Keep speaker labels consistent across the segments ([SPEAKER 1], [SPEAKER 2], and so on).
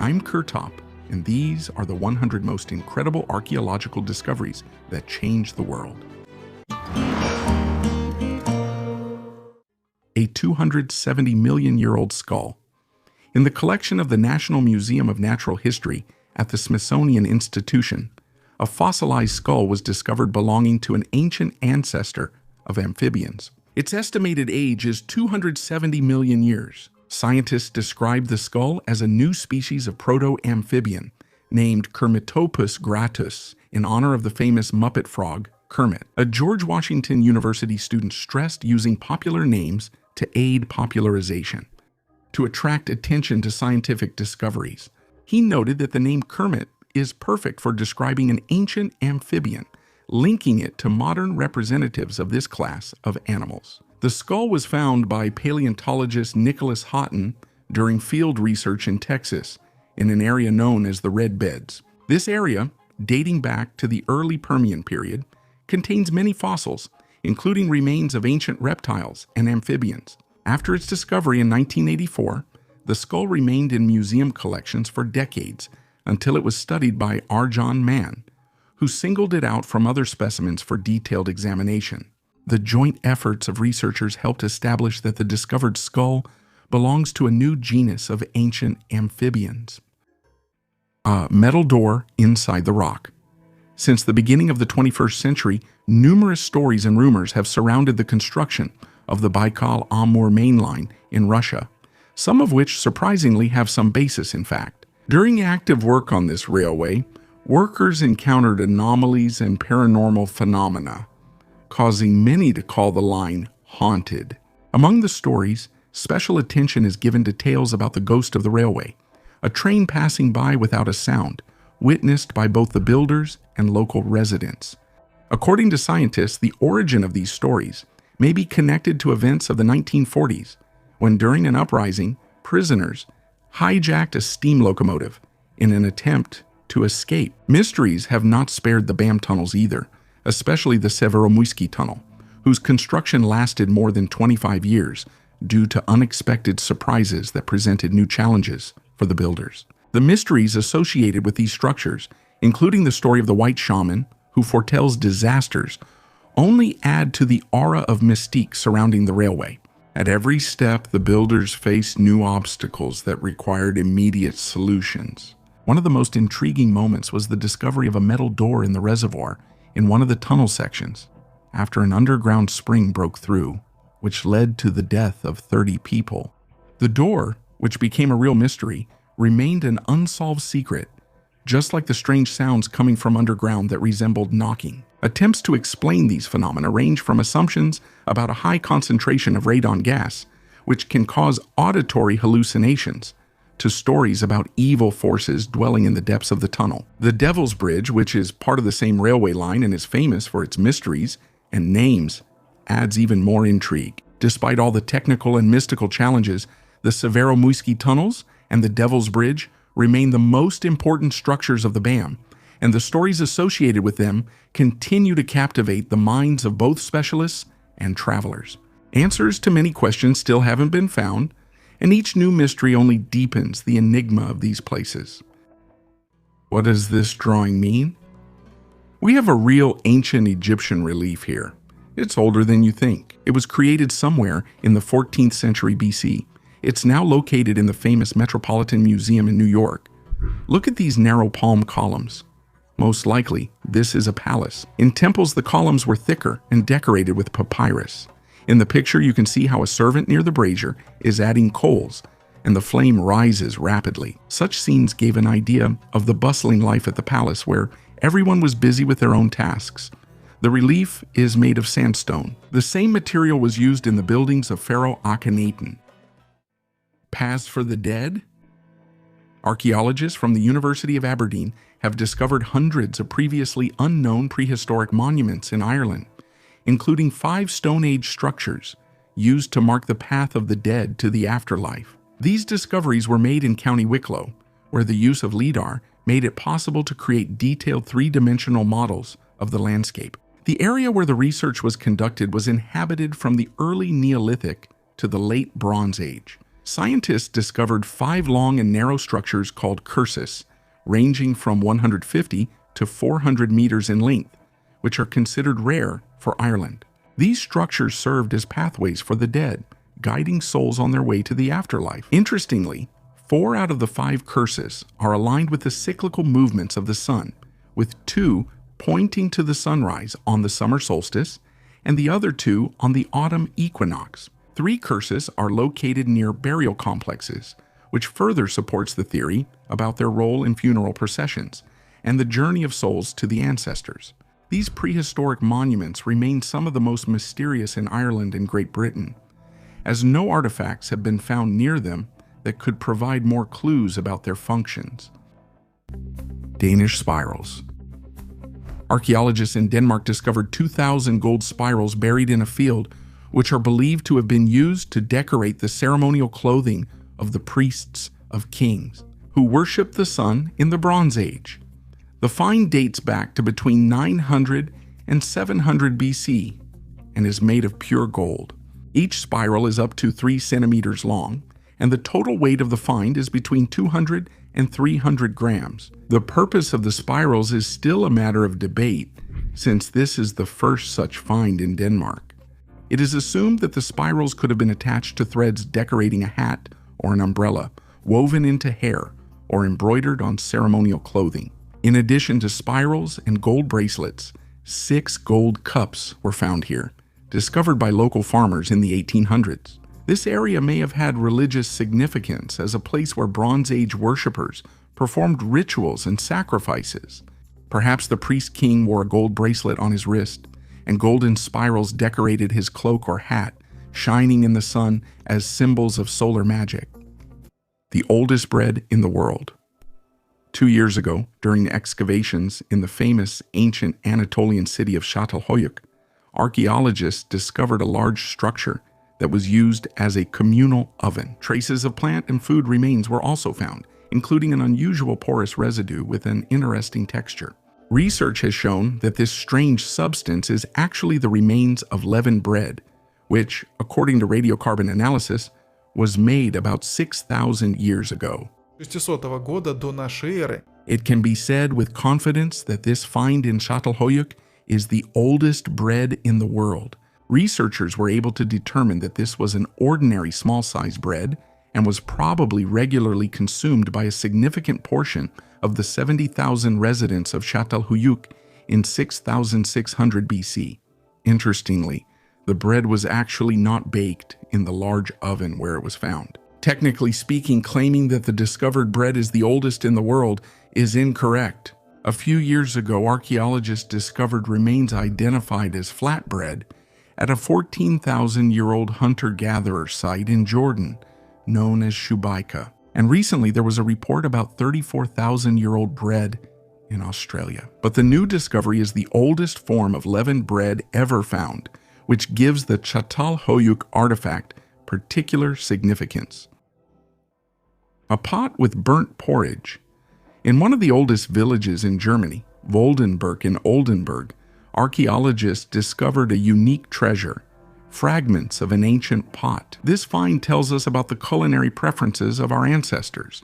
[SPEAKER 1] I'm Kurtop, and these are the 100 most incredible archaeological discoveries that changed the world. A 270-million-year-old skull. In the collection of the National Museum of Natural History at the Smithsonian Institution, a fossilized skull was discovered belonging to an ancient ancestor of amphibians. Its estimated age is 270 million years. Scientists describe the skull as a new species of proto-amphibian named Kermitopus gratus in honor of the famous Muppet frog, Kermit. A George Washington University student stressed using popular names to aid popularization, to attract attention to scientific discoveries. He noted that the name Kermit is perfect for describing an ancient amphibian, linking it to modern representatives of this class of animals. The skull was found by paleontologist Nicholas Houghton during field research in Texas, in an area known as the Red Beds. This area, dating back to the early Permian period, contains many fossils, including remains of ancient reptiles and amphibians. After its discovery in 1984, the skull remained in museum collections for decades until it was studied by Arjan Mann, who singled it out from other specimens for detailed examination. The joint efforts of researchers helped establish that the discovered skull belongs to a new genus of ancient amphibians. A metal door inside the rock. Since the beginning of the 21st century, numerous stories and rumors have surrounded the construction of the Baikal-Amur Mainline in Russia, some of which surprisingly have some basis in fact. During active work on this railway, workers encountered anomalies and paranormal phenomena, causing many to call the line haunted. Among the stories, special attention is given to tales about the ghost of the railway, a train passing by without a sound, witnessed by both the builders and local residents. According to scientists, the origin of these stories may be connected to events of the 1940s, when during an uprising, prisoners hijacked a steam locomotive in an attempt to escape. Mysteries have not spared the BAM tunnels either, especially the Severomuisky Tunnel, whose construction lasted more than 25 years due to unexpected surprises that presented new challenges for the builders. The mysteries associated with these structures, including the story of the White Shaman, who foretells disasters, only add to the aura of mystique surrounding the railway. At every step, the builders faced new obstacles that required immediate solutions. One of the most intriguing moments was the discovery of a metal door in the reservoir in one of the tunnel sections, after an underground spring broke through, which led to the death of 30 people. The door, which became a real mystery, remained an unsolved secret, just like the strange sounds coming from underground that resembled knocking. Attempts to explain these phenomena range from assumptions about a high concentration of radon gas, which can cause auditory hallucinations, to stories about evil forces dwelling in the depths of the tunnel. The Devil's Bridge, which is part of the same railway line and is famous for its mysteries and names, adds even more intrigue. Despite all the technical and mystical challenges, the Severomuisky tunnels and the Devil's Bridge remain the most important structures of the BAM, and the stories associated with them continue to captivate the minds of both specialists and travelers. Answers to many questions still haven't been found, and each new mystery only deepens the enigma of these places. What does this drawing mean? We have a real ancient Egyptian relief here. It's older than you think. It was created somewhere in the 14th century BC. It's now located in the famous Metropolitan Museum in New York. Look at these narrow palm columns. Most likely, this is a palace. In temples, the columns were thicker and decorated with papyrus. In the picture, you can see how a servant near the brazier is adding coals, and the flame rises rapidly. Such scenes gave an idea of the bustling life at the palace, where everyone was busy with their own tasks. The relief is made of sandstone. The same material was used in the buildings of Pharaoh Akhenaten. Paths for the dead? Archaeologists from the University of Aberdeen have discovered hundreds of previously unknown prehistoric monuments in Ireland, including 5 Stone Age structures used to mark the path of the dead to the afterlife. These discoveries were made in County Wicklow, where the use of LIDAR made it possible to create detailed 3-dimensional models of the landscape. The area where the research was conducted was inhabited from the early Neolithic to the late Bronze Age, Scientists discovered 5 long and narrow structures called cursus, ranging from 150 to 400 meters in length, which are considered rare for Ireland. These structures served as pathways for the dead, guiding souls on their way to the afterlife. Interestingly, 4 out of the 5 cursus are aligned with the cyclical movements of the sun, with 2 pointing to the sunrise on the summer solstice and the other 2 on the autumn equinox. 3 cursus are located near burial complexes, which further supports the theory about their role in funeral processions and the journey of souls to the ancestors. These prehistoric monuments remain some of the most mysterious in Ireland and Great Britain, as no artifacts have been found near them that could provide more clues about their functions. Danish spirals. Archaeologists in Denmark discovered 2,000 gold spirals buried in a field, which are believed to have been used to decorate the ceremonial clothing of the priests of kings, who worshipped the sun in the Bronze Age. The find dates back to between 900 and 700 BC and is made of pure gold. Each spiral is up to 3 centimeters long, and the total weight of the find is between 200 and 300 grams. The purpose of the spirals is still a matter of debate, since this is the first such find in Denmark. It is assumed that the spirals could have been attached to threads decorating a hat or an umbrella, woven into hair, or embroidered on ceremonial clothing. In addition to spirals and gold bracelets, 6 gold cups were found here, discovered by local farmers in the 1800s. This area may have had religious significance as a place where Bronze Age worshippers performed rituals and sacrifices. Perhaps the priest king wore a gold bracelet on his wrist, and golden spirals decorated his cloak or hat, shining in the sun as symbols of solar magic. The oldest bread in the world. 2 years ago, during excavations in the famous ancient Anatolian city of Çatalhöyük, archaeologists discovered a large structure that was used as a communal oven. Traces of plant and food remains were also found, including an unusual porous residue with an interesting texture. Research has shown that this strange substance is actually the remains of leavened bread, which, according to radiocarbon analysis, was made about 6,000 years ago.
[SPEAKER 2] 600 года до нашей эры.
[SPEAKER 1] It can be said with confidence that this find in Çatalhöyük is the oldest bread in the world. Researchers were able to determine that this was an ordinary small-sized bread and was probably regularly consumed by a significant portion of the 70,000 residents of Çatalhöyük in 6,600 BC. Interestingly, the bread was actually not baked in the large oven where it was found. Technically speaking, claiming that the discovered bread is the oldest in the world is incorrect. A few years ago, archaeologists discovered remains identified as flatbread at a 14,000-year-old hunter-gatherer site in Jordan, known as Shubaika. And recently, there was a report about 34,000-year-old bread in Australia. But the new discovery is the oldest form of leavened bread ever found, which gives the Çatalhöyük artifact particular significance. A pot with burnt porridge. In one of the oldest villages in Germany, Woldenberg in Oldenburg, archaeologists discovered a unique treasure, fragments of an ancient pot. This find tells us about the culinary preferences of our ancestors.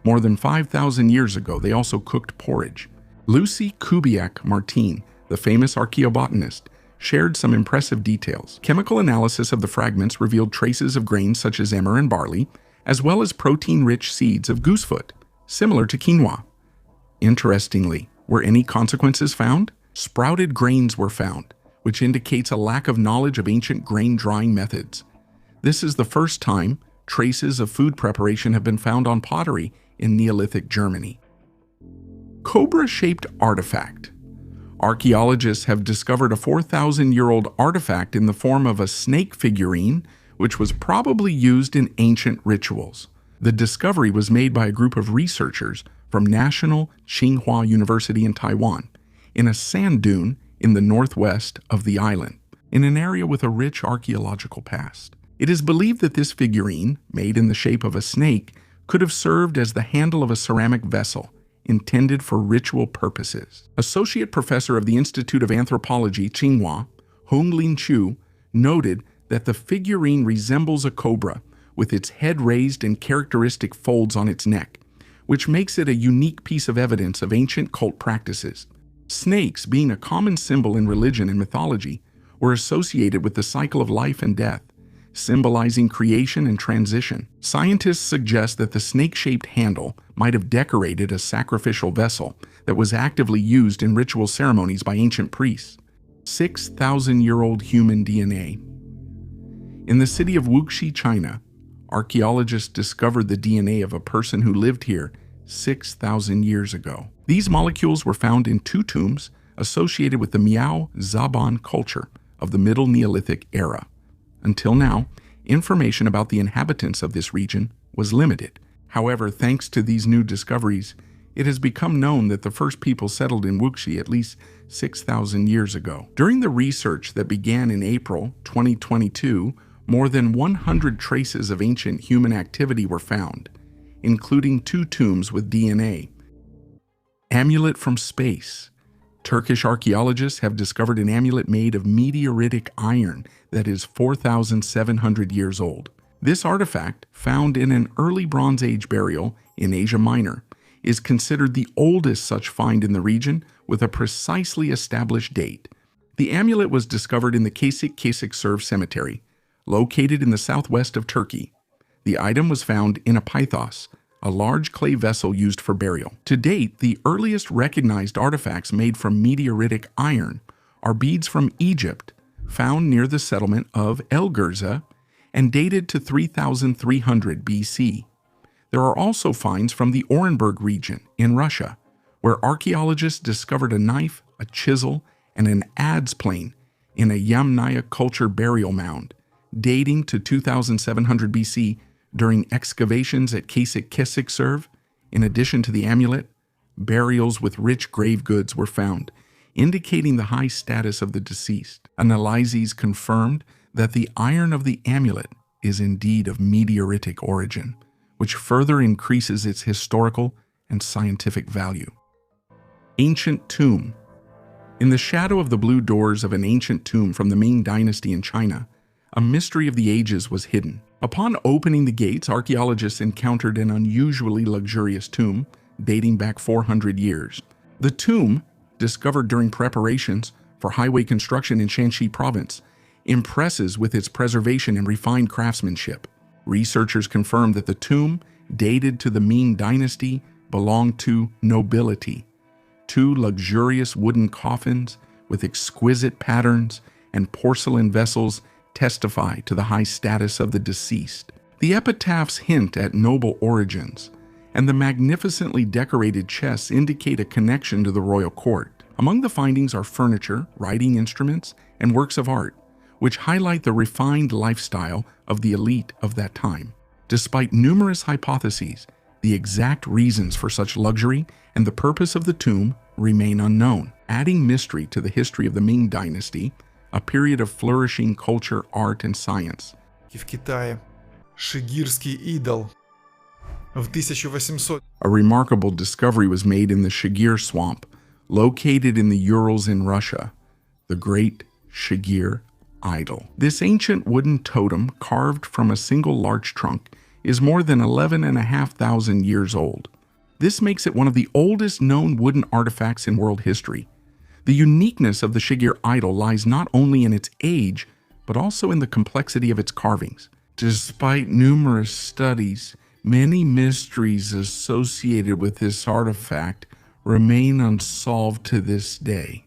[SPEAKER 1] More than 5,000 years ago, they also cooked porridge. Lucy Kubiak-Martin, the famous archaeobotanist, shared some impressive details. Chemical analysis of the fragments revealed traces of grains such as emmer and barley, as well as protein-rich seeds of goosefoot, similar to quinoa. Interestingly, were any consequences found? Sprouted grains were found, which indicates a lack of knowledge of ancient grain drying methods. This is the first time traces of food preparation have been found on pottery in Neolithic Germany. Cobra-shaped artifact. Archaeologists have discovered a 4,000-year-old artifact in the form of a snake figurine, which was probably used in ancient rituals. The discovery was made by a group of researchers from National Tsinghua University in Taiwan, in a sand dune in the northwest of the island, in an area with a rich archaeological past. It is believed that this figurine, made in the shape of a snake, could have served as the handle of a ceramic vessel, intended for ritual purposes. Associate Professor of the Institute of Anthropology, Tsinghua, Honglin Chu, noted that the figurine resembles a cobra, with its head raised and characteristic folds on its neck, which makes it a unique piece of evidence of ancient cult practices. Snakes, being a common symbol in religion and mythology, were associated with the cycle of life and death, symbolizing creation and transition. Scientists suggest that the snake-shaped handle might have decorated a sacrificial vessel that was actively used in ritual ceremonies by ancient priests. 6,000-year-old human DNA. In the city of Wuxi, China, archaeologists discovered the DNA of a person who lived here 6,000 years ago. These molecules were found in 2 tombs associated with the Miao Zaban culture of the Middle Neolithic era. Until now, information about the inhabitants of this region was limited. However, thanks to these new discoveries, it has become known that the first people settled in Wuxi at least 6,000 years ago. During the research that began in April 2022, more than 100 traces of ancient human activity were found, including 2 tombs with DNA. Amulet from space. Turkish archaeologists have discovered an amulet made of meteoritic iron that is 4,700 years old. This artifact, found in an early Bronze Age burial in Asia Minor, is considered the oldest such find in the region with a precisely established date. The amulet was discovered in the Kasik-Kasik-Serv cemetery, located in the southwest of Turkey. The item was found in a pythos, a large clay vessel used for burial. To date, the earliest recognized artifacts made from meteoritic iron are beads from Egypt, found near the settlement of El Gurza and dated to 3,300 BC. There are also finds from the Orenburg region in Russia, where archaeologists discovered a knife, a chisel, and an adze plane in a Yamnaya culture burial mound, dating to 2,700 BC during excavations at Kasik-Kasik-Serv. In addition to the amulet, burials with rich grave goods were found, indicating the high status of the deceased. Analyses confirmed that the iron of the amulet is indeed of meteoritic origin, which further increases its historical and scientific value. Ancient tomb. In the shadow of the blue doors of an ancient tomb from the Ming Dynasty in China, a mystery of the ages was hidden. Upon opening the gates, archaeologists encountered an unusually luxurious tomb dating back 400 years. The tomb, discovered during preparations for highway construction in Shanxi province, impresses with its preservation and refined craftsmanship. Researchers confirmed that the tomb, dated to the Ming Dynasty, belonged to nobility. 2 luxurious wooden coffins with exquisite patterns and porcelain vessels testify to the high status of the deceased. The epitaphs hint at noble origins, and the magnificently decorated chests indicate a connection to the royal court. Among the findings are furniture, writing instruments, and works of art, which highlight the refined lifestyle of the elite of that time. Despite numerous hypotheses, the exact reasons for such luxury and the purpose of the tomb remain unknown, adding mystery to the history of the Ming Dynasty, a period of flourishing culture, art, and science.
[SPEAKER 2] В Китае шигирский идол в 1800.
[SPEAKER 1] A remarkable discovery was made in the Shigir swamp, located in the Urals in Russia, the Great Shigir Idol. This ancient wooden totem, carved from a single large trunk, is more than 11,500 years old. This makes it one of the oldest known wooden artifacts in world history. The uniqueness of the Shigir idol lies not only in its age, but also in the complexity of its carvings. Despite numerous studies, many mysteries associated with this artifact remain unsolved to this day.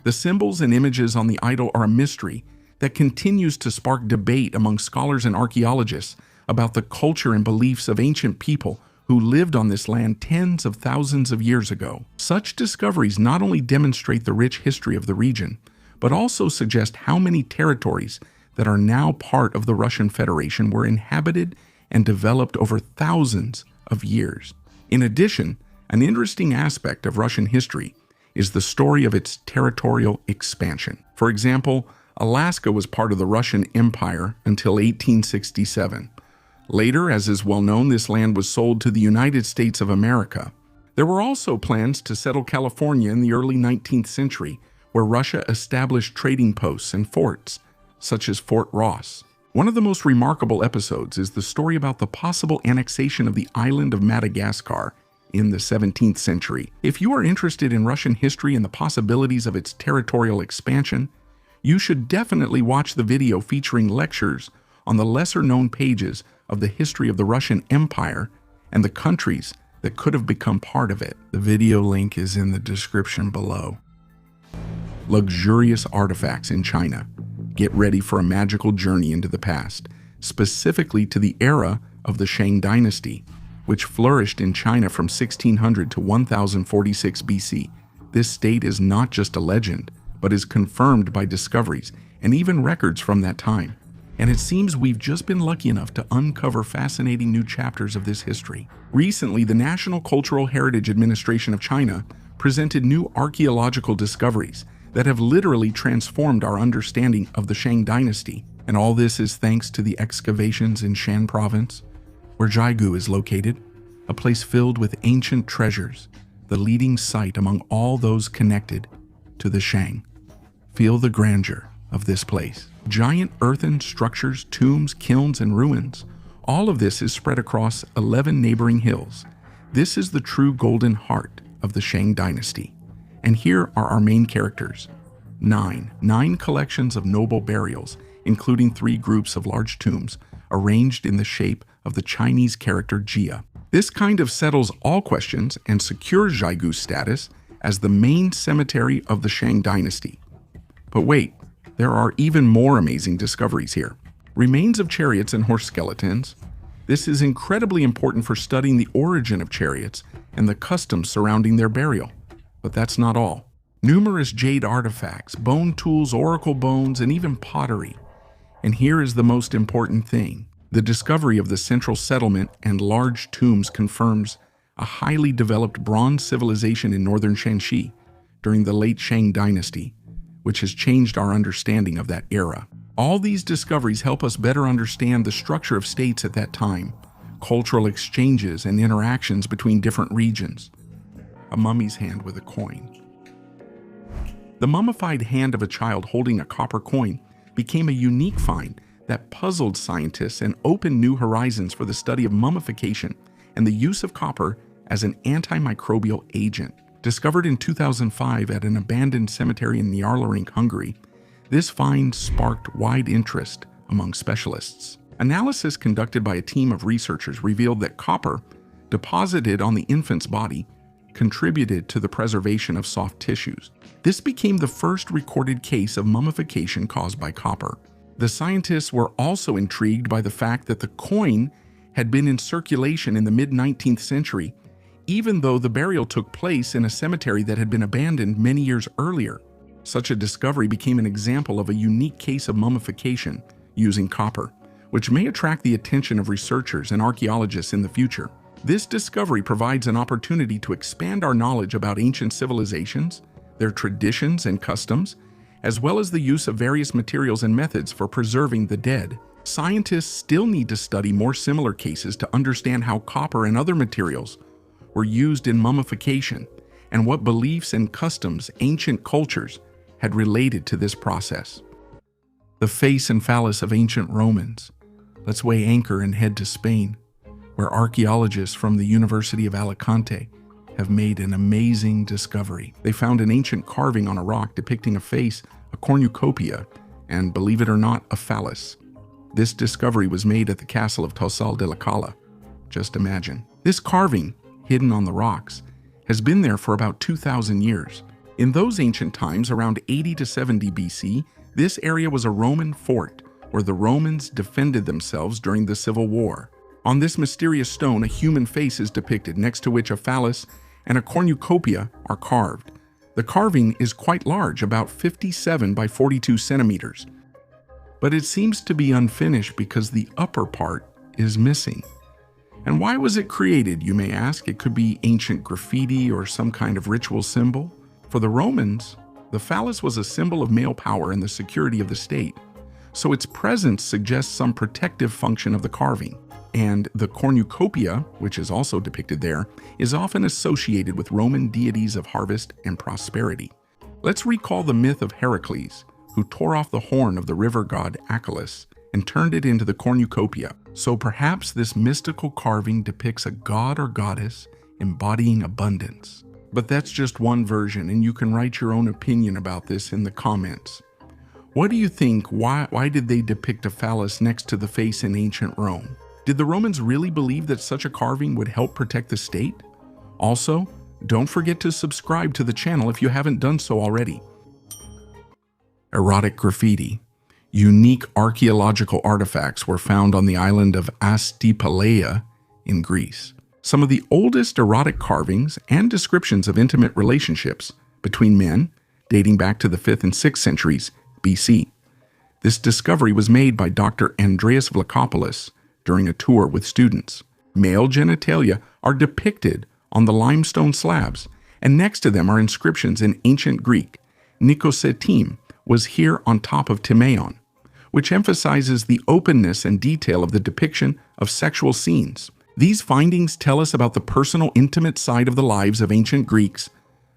[SPEAKER 1] The symbols and images on the idol are a mystery that continues to spark debate among scholars and archaeologists about the culture and beliefs of ancient people who lived on this land tens of thousands of years ago. Such discoveries not only demonstrate the rich history of the region, but also suggest how many territories that are now part of the Russian Federation were inhabited and developed over thousands of years. In addition, an interesting aspect of Russian history is the story of its territorial expansion. For example, Alaska was part of the Russian Empire until 1867. Later, as is well known, this land was sold to the United States of America. There were also plans to settle California in the early 19th century, where Russia established trading posts and forts, such as Fort Ross. One of the most remarkable episodes is the story about the possible annexation of the island of Madagascar in the 17th century. If you are interested in Russian history and the possibilities of its territorial expansion, you should definitely watch the video featuring lectures on the lesser-known pages of the history of the Russian Empire and the countries that could have become part of it. The video link is in the description below. Luxurious artifacts in China. Get ready for a magical journey into the past, specifically to the era of the Shang dynasty, which flourished in China from 1600 to 1046 BC. This state is not just a legend, but is confirmed by discoveries and even records from that time. And it seems we've just been lucky enough to uncover fascinating new chapters of this history. Recently, the National Cultural Heritage Administration of China presented new archaeological discoveries that have literally transformed our understanding of the Shang dynasty. And all this is thanks to the excavations in Shan province, where Jiegu is located, a place filled with ancient treasures, the leading site among all those connected to the Shang. Feel the grandeur of this place. Giant earthen structures, tombs, kilns, and ruins. All of this is spread across 11 neighboring hills. This is the true golden heart of the Shang dynasty. And here are our main characters. Nine collections of noble burials, including 3 groups of large tombs, arranged in the shape of the Chinese character Jia. This kind of settles all questions and secures Jiaigu's status as the main cemetery of the Shang dynasty. But wait, there are even more amazing discoveries here. Remains of chariots and horse skeletons. This is incredibly important for studying the origin of chariots and the customs surrounding their burial. But that's not all. Numerous jade artifacts, bone tools, oracle bones, and even pottery. And here is the most important thing. The discovery of the central settlement and large tombs confirms a highly developed bronze civilization in northern Shanxi during the late Shang dynasty, which has changed our understanding of that era. All these discoveries help us better understand the structure of states at that time, cultural exchanges and interactions between different regions. A mummy's hand with a coin. The mummified hand of a child holding a copper coin became a unique find that puzzled scientists and opened new horizons for the study of mummification and the use of copper as an antimicrobial agent. Discovered in 2005 at an abandoned cemetery in Nyarlaring, Hungary, this find sparked wide interest among specialists. Analysis conducted by a team of researchers revealed that copper, deposited on the infant's body, contributed to the preservation of soft tissues. This became the first recorded case of mummification caused by copper. The scientists were also intrigued by the fact that the coin had been in circulation in the mid-19th century, even though the burial took place in a cemetery that had been abandoned many years earlier. Such a discovery became an example of a unique case of mummification using copper, which may attract the attention of researchers and archaeologists in the future. This discovery provides an opportunity to expand our knowledge about ancient civilizations, their traditions and customs, as well as the use of various materials and methods for preserving the dead. Scientists still need to study more similar cases to understand how copper and other materials were used in mummification and what beliefs and customs ancient cultures had related to this process. The face and phallus of ancient Romans. Let's weigh anchor and head to Spain, where archaeologists from the University of Alicante have made an amazing discovery. They found an ancient carving on a rock depicting a face, a cornucopia, and believe it or not, a phallus. This discovery was made at the castle of Tossal de la Cala. Just imagine. This carving, hidden on the rocks, has been there for about 2,000 years. In those ancient times, around 80 to 70 BC, this area was a Roman fort where the Romans defended themselves during the Civil War. On this mysterious stone, a human face is depicted, next to which a phallus and a cornucopia are carved. The carving is quite large, about 57 by 42 centimeters. But it seems to be unfinished because the upper part is missing. And why was it created, you may ask? It could be ancient graffiti or some kind of ritual symbol. For the Romans, the phallus was a symbol of male power and the security of the state, so its presence suggests some protective function of the carving. And the cornucopia, which is also depicted there, is often associated with Roman deities of harvest and prosperity. Let's recall the myth of Heracles, who tore off the horn of the river god Achelous and turned it into the cornucopia. So perhaps this mystical carving depicts a god or goddess embodying abundance. But that's just one version, and you can write your own opinion about this in the comments. What do you think? Why did they depict a phallus next to the face in ancient Rome? Did the Romans really believe that such a carving would help protect the state? Also, don't forget to subscribe to the channel if you haven't done so already. Erotic graffiti. Unique archaeological artifacts were found on the island of Astipaleia in Greece. Some of the oldest erotic carvings and descriptions of intimate relationships between men dating back to the 5th and 6th centuries BC. This discovery was made by Dr. Andreas Vlachopoulos during a tour with students. Male genitalia are depicted on the limestone slabs, and next to them are inscriptions in ancient Greek. Nikosetim was here on top of Timaeon, which emphasizes the openness and detail of the depiction of sexual scenes. These findings tell us about the personal, intimate side of the lives of ancient Greeks,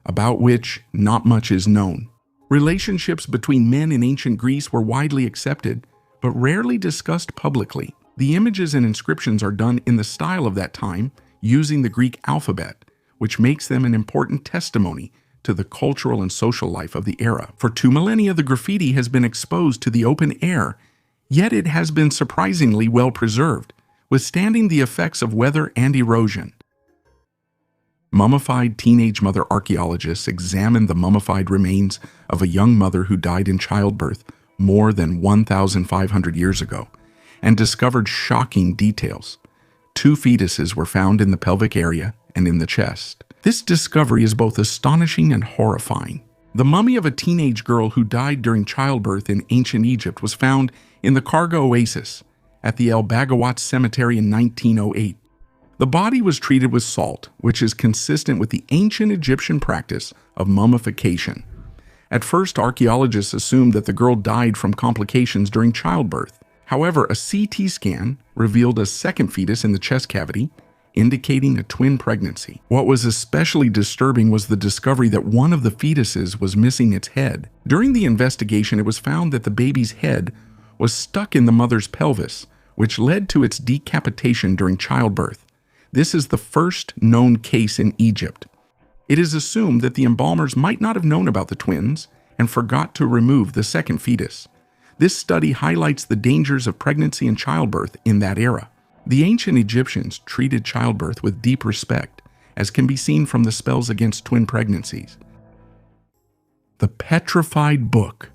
[SPEAKER 1] about which not much is known. Relationships between men in ancient Greece were widely accepted, but rarely discussed publicly. The images and inscriptions are done in the style of that time, using the Greek alphabet, which makes them an important testimony to the cultural and social life of the era. For 2 millennia, the graffiti has been exposed to the open air, yet it has been surprisingly well preserved, withstanding the effects of weather and erosion. Mummified teenage mother archaeologists examined the mummified remains of a young mother who died in childbirth more than 1,500 years ago and discovered shocking details. 2 fetuses were found in the pelvic area and in the chest. This discovery is both astonishing and horrifying. The mummy of a teenage girl who died during childbirth in ancient Egypt was found in the Karga Oasis at the El Bagawat Cemetery in 1908. The body was treated with salt, which is consistent with the ancient Egyptian practice of mummification. At first, archaeologists assumed that the girl died from complications during childbirth. However, a CT scan revealed a second fetus in the chest cavity, indicating a twin pregnancy. What was especially disturbing was the discovery that one of the fetuses was missing its head. During the investigation, it was found that the baby's head was stuck in the mother's pelvis, which led to its decapitation during childbirth. This is the first known case in Egypt. It is assumed that the embalmers might not have known about the twins and forgot to remove the second fetus. This study highlights the dangers of pregnancy and childbirth in that era. The ancient Egyptians treated childbirth with deep respect, as can be seen from the spells against twin pregnancies. The Petrified Book.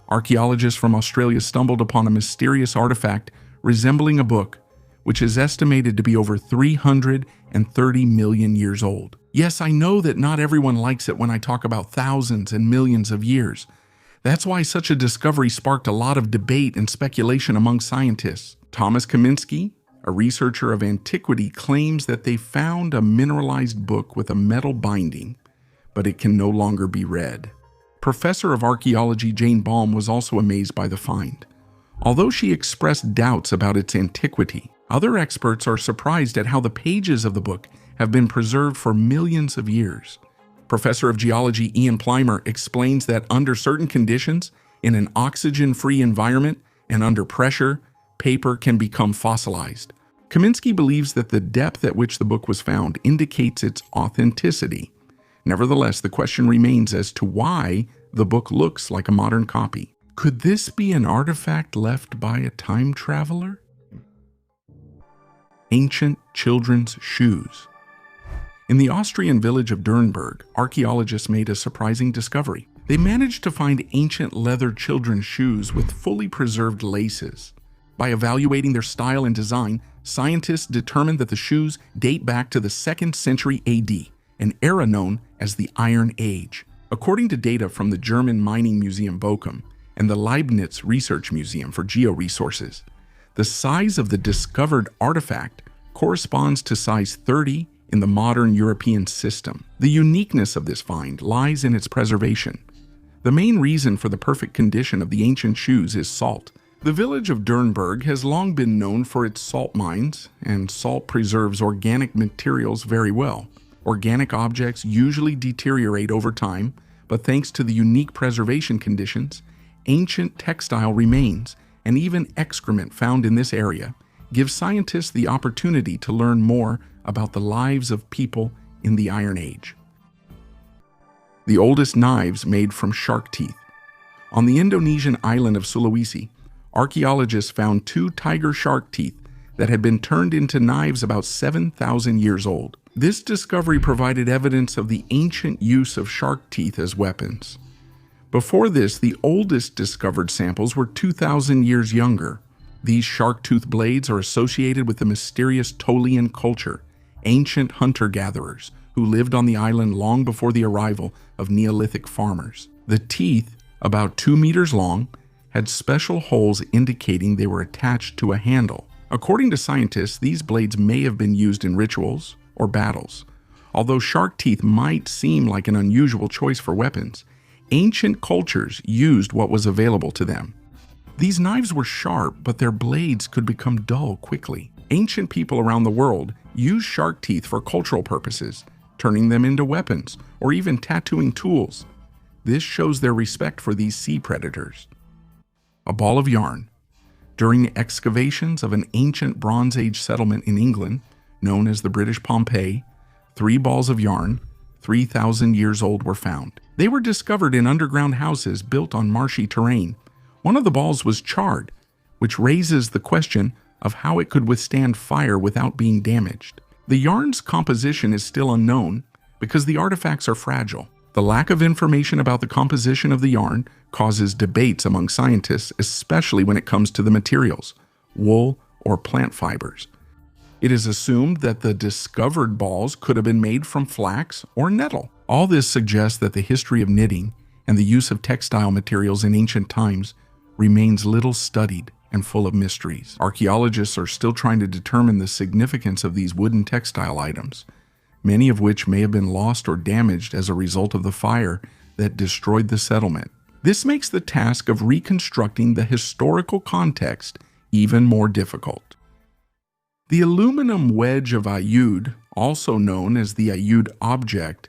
[SPEAKER 1] Archaeologists from Australia stumbled upon a mysterious artifact resembling a book, which is estimated to be over 330 million years old. Yes, I know that not everyone likes it when I talk about thousands and millions of years. That's why such a discovery sparked a lot of debate and speculation among scientists. Thomas Kaminsky, a researcher of antiquity, claims that they found a mineralized book with a metal binding, but it can no longer be read. Professor of archaeology Jane Baum was also amazed by the find. Although she expressed doubts about its antiquity, other experts are surprised at how the pages of the book have been preserved for millions of years. Professor of geology Ian Plimer explains that under certain conditions, in an oxygen-free environment and under pressure, paper can become fossilized. Kaminsky believes that the depth at which the book was found indicates its authenticity. Nevertheless, the question remains as to why the book looks like a modern copy. Could this be an artifact left by a time traveler? Ancient children's shoes. In the Austrian village of Dürnberg, archaeologists made a surprising discovery. They managed to find ancient leather children's shoes with fully preserved laces. By evaluating their style and design, scientists determined that the shoes date back to the 2nd century AD, an era known as the Iron Age. According to data from the German Mining Museum Bochum and the Leibniz Research Museum for Georesources, the size of the discovered artifact corresponds to size 30 in the modern European system. The uniqueness of this find lies in its preservation. The main reason for the perfect condition of the ancient shoes is salt. The village of Dürnberg has long been known for its salt mines, and salt preserves organic materials very well. Organic objects usually deteriorate over time, but thanks to the unique preservation conditions, ancient textile remains and even excrement found in this area give scientists the opportunity to learn more about the lives of people in the Iron Age. The oldest knives made from shark teeth. On the Indonesian island of Sulawesi, archaeologists found 2 tiger shark teeth that had been turned into knives about 7,000 years old. This discovery provided evidence of the ancient use of shark teeth as weapons. Before this, the oldest discovered samples were 2,000 years younger. These shark tooth blades are associated with the mysterious Tolian culture, ancient hunter-gatherers who lived on the island long before the arrival of Neolithic farmers. The teeth, about 2 meters long, had special holes indicating they were attached to a handle. According to scientists, these blades may have been used in rituals or battles. Although shark teeth might seem like an unusual choice for weapons, ancient cultures used what was available to them. These knives were sharp, but their blades could become dull quickly. Ancient people around the world used shark teeth for cultural purposes, turning them into weapons or even tattooing tools. This shows their respect for these sea predators. A ball of yarn. During excavations of an ancient Bronze Age settlement in England, known as the British Pompeii, 3 balls of yarn, 3,000 years old, were found. They were discovered in underground houses built on marshy terrain. One of the balls was charred, which raises the question of how it could withstand fire without being damaged. The yarn's composition is still unknown because the artifacts are fragile. The lack of information about the composition of the yarn causes debates among scientists, especially when it comes to the materials, wool or plant fibers. It is assumed that the discovered balls could have been made from flax or nettle. All this suggests that the history of knitting and the use of textile materials in ancient times remains little studied and full of mysteries. Archaeologists are still trying to determine the significance of these wooden textile items, many of which may have been lost or damaged as a result of the fire that destroyed the settlement. This makes the task of reconstructing the historical context even more difficult. The aluminum wedge of Ayud, also known as the Ayud object,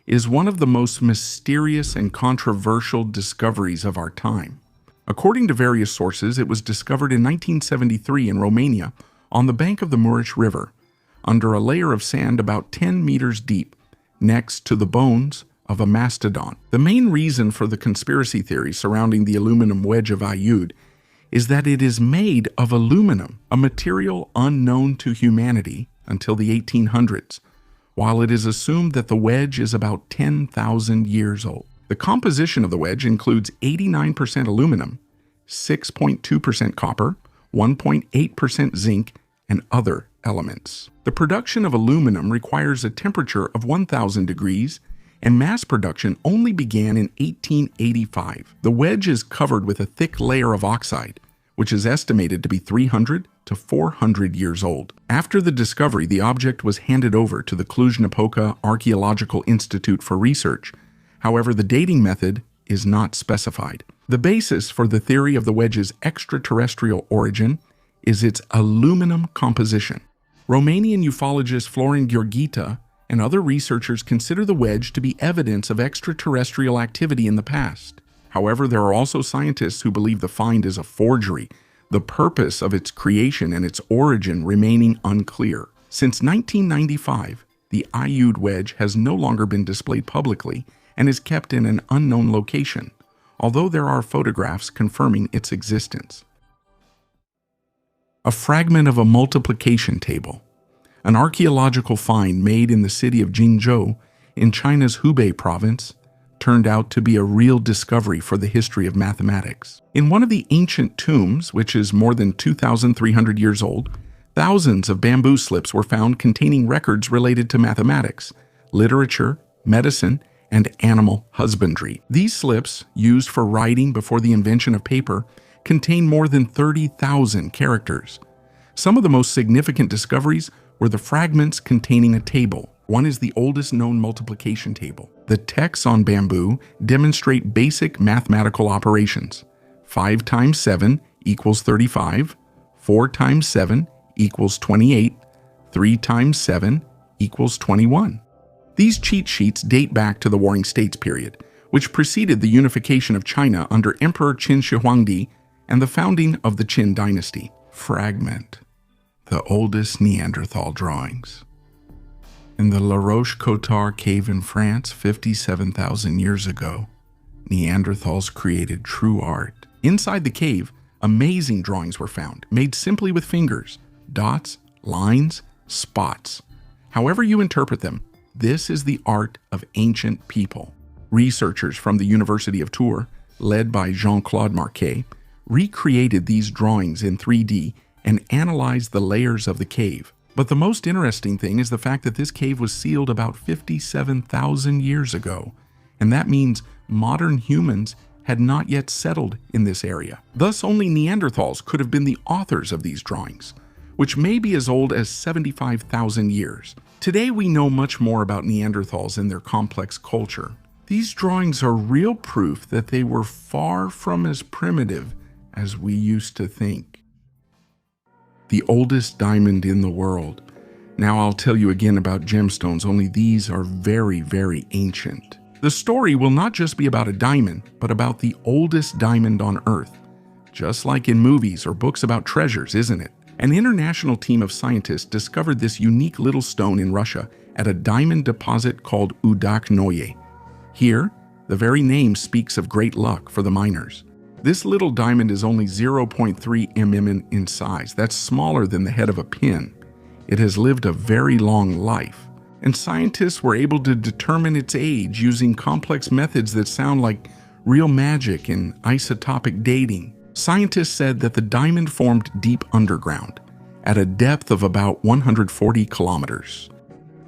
[SPEAKER 1] is one of the most mysterious and controversial discoveries of our time. According to various sources, it was discovered in 1973 in Romania on the bank of the Mureș River, under a layer of sand about 10 meters deep, next to the bones of a mastodon. The main reason for the conspiracy theory surrounding the aluminum wedge of Ayud is that it is made of aluminum, a material unknown to humanity until the 1800s, while it is assumed that the wedge is about 10,000 years old. The composition of the wedge includes 89% aluminum, 6.2% copper, 1.8% zinc, and other elements. The production of aluminum requires a temperature of 1,000 degrees, and mass production only began in 1885. The wedge is covered with a thick layer of oxide, which is estimated to be 300 to 400 years old. After the discovery, the object was handed over to the Cluj-Napoca Archaeological Institute for research. However, the dating method is not specified. The basis for the theory of the wedge's extraterrestrial origin is its aluminum composition. Romanian ufologist Florin Gheorghita and other researchers consider the wedge to be evidence of extraterrestrial activity in the past. However, there are also scientists who believe the find is a forgery, the purpose of its creation and its origin remaining unclear. Since 1995, the Ayud wedge has no longer been displayed publicly and is kept in an unknown location, although there are photographs confirming its existence. A fragment of a multiplication table. An archaeological find made in the city of Jingzhou in China's Hubei province turned out to be a real discovery for the history of mathematics. In one of the ancient tombs, which is more than 2,300 years old, thousands of bamboo slips were found containing records related to mathematics, literature, medicine, and animal husbandry. These slips, used for writing before the invention of paper, contain more than 30,000 characters. Some of the most significant discoveries were the fragments containing a table. One is the oldest known multiplication table. The texts on bamboo demonstrate basic mathematical operations. 5 times 7 equals 35, 4 times 7 equals 28, 3 times 7 equals 21. These cheat sheets date back to the Warring States period, which preceded the unification of China under Emperor Qin Shi Huangdi and the founding of the Qin dynasty. Fragment: the oldest Neanderthal drawings. In the La Roche-Cotard cave in France 57,000 years ago, Neanderthals created true art. Inside the cave, amazing drawings were found, made simply with fingers, dots, lines, spots. However you interpret them, this is the art of ancient people. Researchers from the University of Tours, led by Jean-Claude Marquet, recreated these drawings in 3D and analyzed the layers of the cave. But the most interesting thing is the fact that this cave was sealed about 57,000 years ago, and that means modern humans had not yet settled in this area. Thus, only Neanderthals could have been the authors of these drawings, which may be as old as 75,000 years. Today, we know much more about Neanderthals and their complex culture. These drawings are real proof that they were far from as primitive as we used to think. The oldest diamond in the world. Now I'll tell you again about gemstones, only these are very, very ancient. The story will not just be about a diamond, but about the oldest diamond on Earth. Just like in movies or books about treasures, isn't it? An international team of scientists discovered this unique little stone in Russia at a diamond deposit called Udaknoye. Here, the very name speaks of great luck for the miners. This little diamond is only 0.3 mm in size. That's smaller than the head of a pin. It has lived a very long life, and scientists were able to determine its age using complex methods that sound like real magic and isotopic dating. Scientists said that the diamond formed deep underground, at a depth of about 140 kilometers.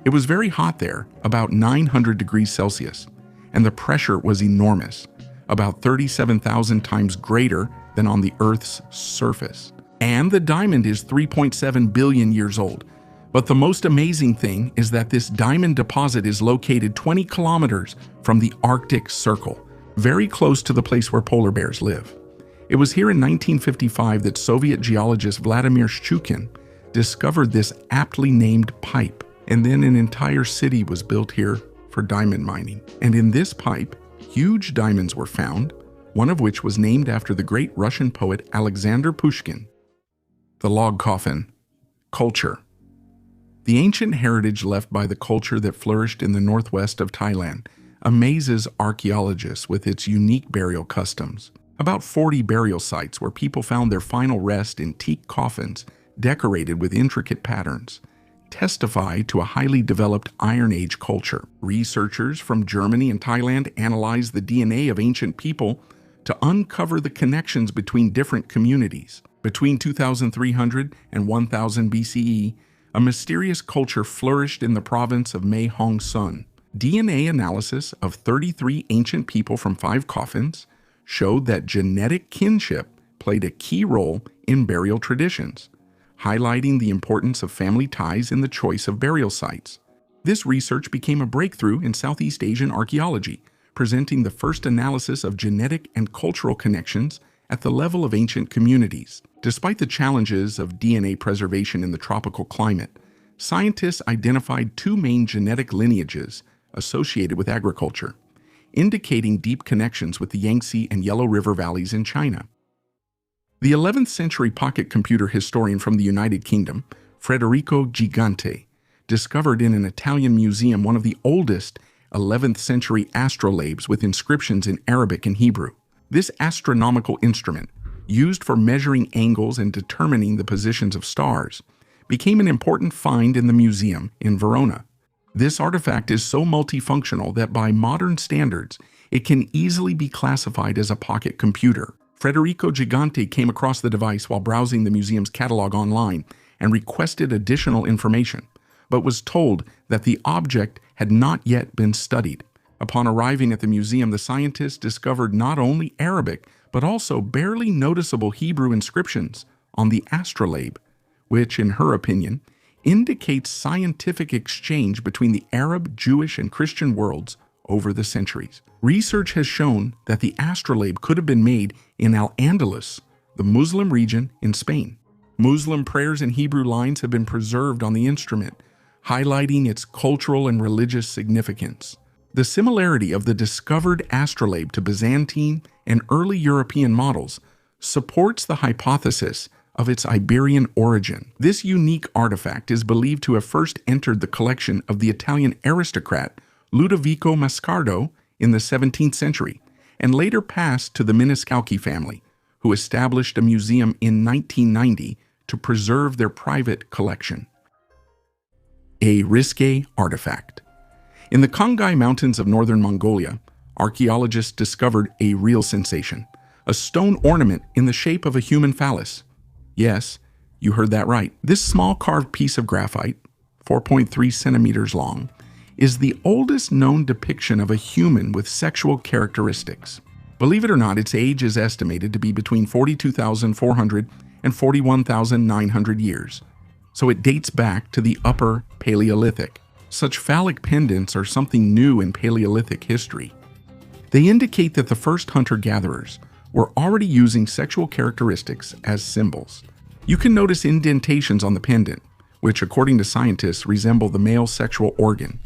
[SPEAKER 1] It was very hot there, about 900 degrees Celsius, and the pressure was enormous, about 37,000 times greater than on the Earth's surface. And the diamond is 3.7 billion years old. But the most amazing thing is that this diamond deposit is located 20 kilometers from the Arctic Circle, very close to the place where polar bears live. It was here in 1955 that Soviet geologist Vladimir Shchukin discovered this aptly named pipe, and then an entire city was built here for diamond mining. And in this pipe, huge diamonds were found, one of which was named after the great Russian poet Alexander Pushkin. The log coffin. Culture. The ancient heritage left by the culture that flourished in the northwest of Thailand amazes archaeologists with its unique burial customs. About 40 burial sites where people found their final rest in teak coffins decorated with intricate patterns testify to a highly developed Iron Age culture. Researchers from Germany and Thailand analyzed the DNA of ancient people to uncover the connections between different communities. Between 2300 and 1000 BCE, a mysterious culture flourished in the province of Mae Hong Son. DNA analysis of 33 ancient people from 5 coffins showed that genetic kinship played a key role in burial traditions, highlighting the importance of family ties in the choice of burial sites. This research became a breakthrough in Southeast Asian archaeology, presenting the first analysis of genetic and cultural connections at the level of ancient communities. Despite the challenges of DNA preservation in the tropical climate, scientists identified 2 main genetic lineages associated with agriculture, indicating deep connections with the Yangtze and Yellow River valleys in China. The 11th century pocket computer historian from the United Kingdom, Federico Gigante, discovered in an Italian museum one of the oldest 11th century astrolabes with inscriptions in Arabic and Hebrew. This astronomical instrument, used for measuring angles and determining the positions of stars, became an important find in the museum in Verona. This artifact is so multifunctional that by modern standards, it can easily be classified as a pocket computer. Federico Gigante came across the device while browsing the museum's catalog online and requested additional information, but was told that the object had not yet been studied. Upon arriving at the museum, the scientists discovered not only Arabic, but also barely noticeable Hebrew inscriptions on the astrolabe, which, in her opinion, indicates scientific exchange between the Arab, Jewish, and Christian worlds over the centuries. Research has shown that the astrolabe could have been made in Al-Andalus, the Muslim region in Spain. Muslim prayers and Hebrew lines have been preserved on the instrument, highlighting its cultural and religious significance. The similarity of the discovered astrolabe to Byzantine and early European models supports the hypothesis of its Iberian origin. This unique artifact is believed to have first entered the collection of the Italian aristocrat Ludovico Mascardo in the 17th century, and later passed to the Miniscalchi family, who established a museum in 1990 to preserve their private collection. A risque artifact. In the Khangai Mountains of northern Mongolia, archaeologists discovered a real sensation, a stone ornament in the shape of a human phallus. Yes, you heard that right. This small carved piece of graphite, 4.3 centimeters long, is the oldest known depiction of a human with sexual characteristics. Believe it or not, its age is estimated to be between 42,400 and 41,900 years, so it dates back to the Upper Paleolithic. Such phallic pendants are something new in Paleolithic history. They indicate that the first hunter-gatherers were already using sexual characteristics as symbols. You can notice indentations on the pendant, which according to scientists resemble the male sexual organ.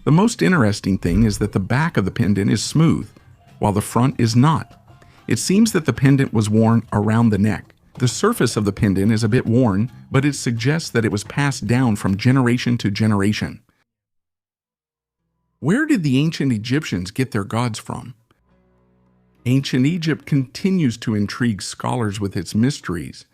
[SPEAKER 1] The most interesting thing is that the back of the pendant is smooth, while the front is not. It seems that the pendant was worn around the neck. The surface of the pendant is a bit worn, but it suggests that it was passed down from generation to generation. Where did the ancient Egyptians get their gods from? Ancient Egypt continues to intrigue scholars with its mysteries,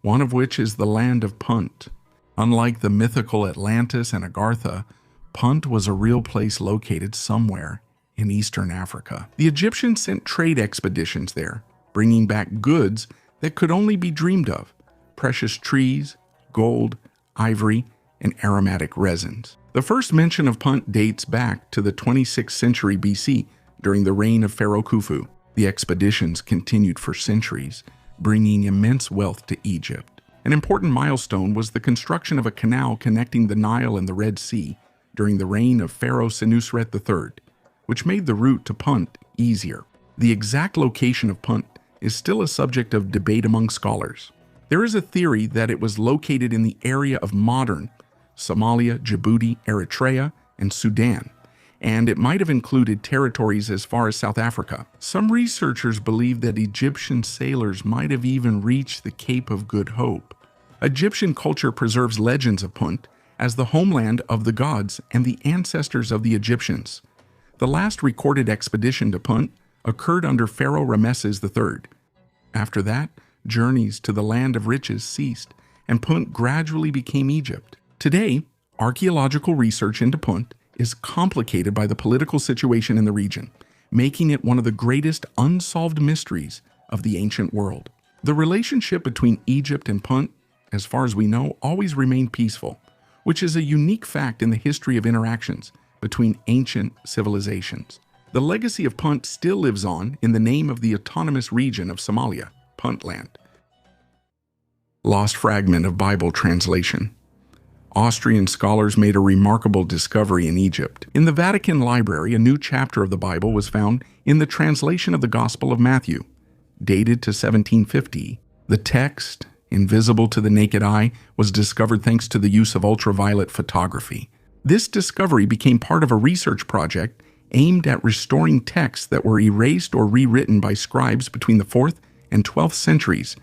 [SPEAKER 1] one of which is the land of Punt. Unlike the mythical Atlantis and Agartha, Punt was a real place located somewhere in eastern Africa. The Egyptians sent trade expeditions there, bringing back goods that could only be dreamed of: precious trees, gold, ivory, and aromatic resins. The first mention of Punt dates back to the 26th century BC during the reign of Pharaoh Khufu. The expeditions continued for centuries, bringing immense wealth to Egypt. An important milestone was the construction of a canal connecting the Nile and the Red Sea during the reign of Pharaoh Senusret III, which made the route to Punt easier. The exact location of Punt is still a subject of debate among scholars. There is a theory that it was located in the area of modern Somalia, Djibouti, Eritrea, and Sudan, and it might have included territories as far as South Africa. Some researchers believe that Egyptian sailors might have even reached the Cape of Good Hope. Egyptian culture preserves legends of Punt as the homeland of the gods and the ancestors of the Egyptians. The last recorded expedition to Punt occurred under Pharaoh Rameses III. After that, journeys to the land of riches ceased, and Punt gradually became Egypt. Today, archaeological research into Punt is complicated by the political situation in the region, making it one of the greatest unsolved mysteries of the ancient world. The relationship between Egypt and Punt, as far as we know, always remained peaceful, which is a unique fact in the history of interactions between ancient civilizations. The legacy of Punt still lives on in the name of the autonomous region of Somalia, Puntland. Lost fragment of Bible translation. Austrian scholars made a remarkable discovery in Egypt. In the Vatican Library, a new chapter of the Bible was found in the translation of the Gospel of Matthew, dated to 1750. The text, invisible to the naked eye, was discovered thanks to the use of ultraviolet photography. This discovery became part of a research project aimed at restoring texts that were erased or rewritten by scribes between the 4th and 12th centuries.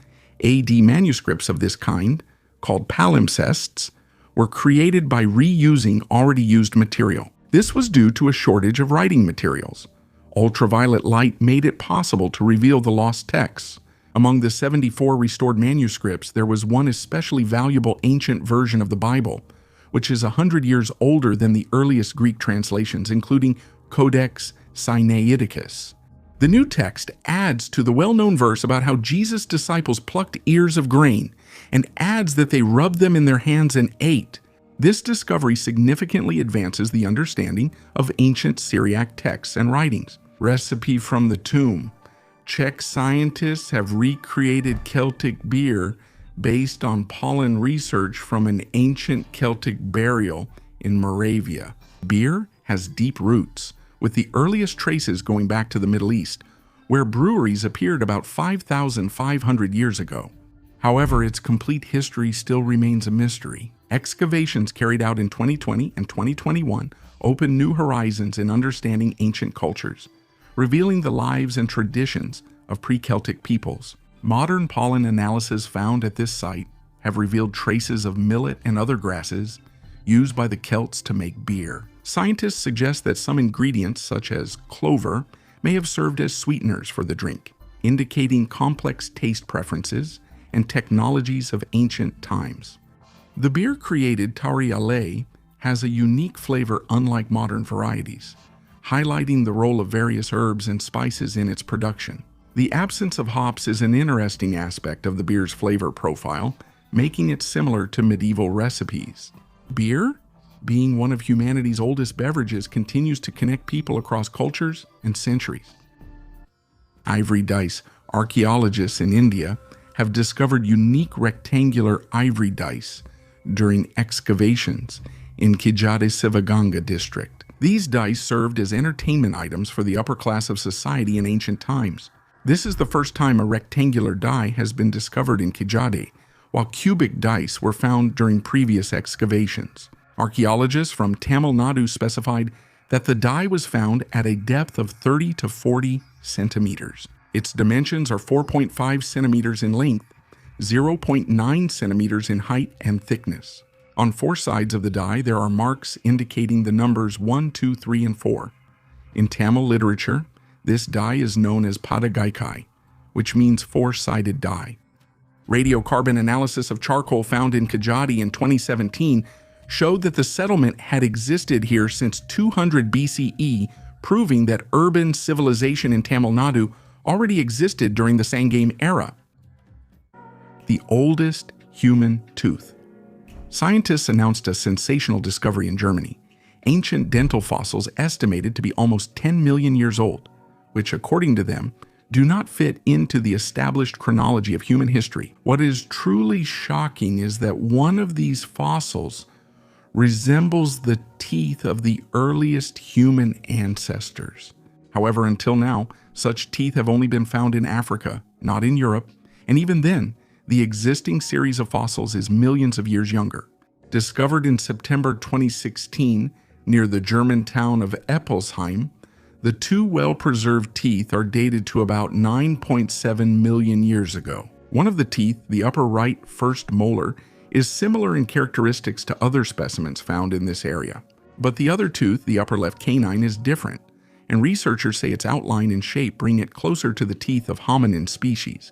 [SPEAKER 1] AD manuscripts of this kind, called palimpsests, were created by reusing already used material. This was due to a shortage of writing materials. Ultraviolet light made it possible to reveal the lost texts. Among the 74 restored manuscripts, there was one especially valuable ancient version of the Bible, which is 100 years older than the earliest Greek translations, including Codex Sinaiticus. The new text adds to the well-known verse about how Jesus' disciples plucked ears of grain and adds that they rubbed them in their hands and ate. This discovery significantly advances the understanding of ancient Syriac texts and writings. Recipe from the tomb. Czech scientists have recreated Celtic beer based on pollen research from an ancient Celtic burial in Moravia. Beer has deep roots, with the earliest traces going back to the Middle East, where breweries appeared about 5,500 years ago. However, its complete history still remains a mystery. Excavations carried out in 2020 and 2021 opened new horizons in understanding ancient cultures, revealing the lives and traditions of pre-Celtic peoples. Modern pollen analysis found at this site have revealed traces of millet and other grasses used by the Celts to make beer. Scientists suggest that some ingredients, such as clover, may have served as sweeteners for the drink, indicating complex taste preferences and technologies of ancient times. The beer created Tauri Ale has a unique flavor unlike modern varieties, highlighting the role of various herbs and spices in its production. The absence of hops is an interesting aspect of the beer's flavor profile, making it similar to medieval recipes. Beer, being one of humanity's oldest beverages, continues to connect people across cultures and centuries. Ivory dice. Archaeologists in India have discovered unique rectangular ivory dice during excavations in Kijade Sivaganga district. These dice served as entertainment items for the upper class of society in ancient times. This is the first time a rectangular die has been discovered in Kijade, while cubic dice were found during previous excavations. Archaeologists from Tamil Nadu specified that the die was found at a depth of 30 to 40 centimeters. Its dimensions are 4.5 centimeters in length, 0.9 centimeters in height and thickness. On four sides of the die, there are marks indicating the numbers 1, 2, 3, and 4. In Tamil literature, this die is known as Padagaikai, which means four-sided die. Radiocarbon analysis of charcoal found in Kijadi in 2017 showed that the settlement had existed here since 200 BCE, proving that urban civilization in Tamil Nadu already existed during the Sangam era. The oldest human tooth. Scientists announced a sensational discovery in Germany. Ancient dental fossils estimated to be almost 10 million years old, which, according to them, do not fit into the established chronology of human history. What is truly shocking is that one of these fossils resembles the teeth of the earliest human ancestors. However, until now, such teeth have only been found in Africa, not in Europe, and even then, the existing series of fossils is millions of years younger. Discovered in September 2016 near the German town of Eppelsheim, the two well-preserved teeth are dated to about 9.7 million years ago. One of the teeth, the upper right first molar, is similar in characteristics to other specimens found in this area. But the other tooth, the upper left canine, is different, and researchers say its outline and shape bring it closer to the teeth of hominin species,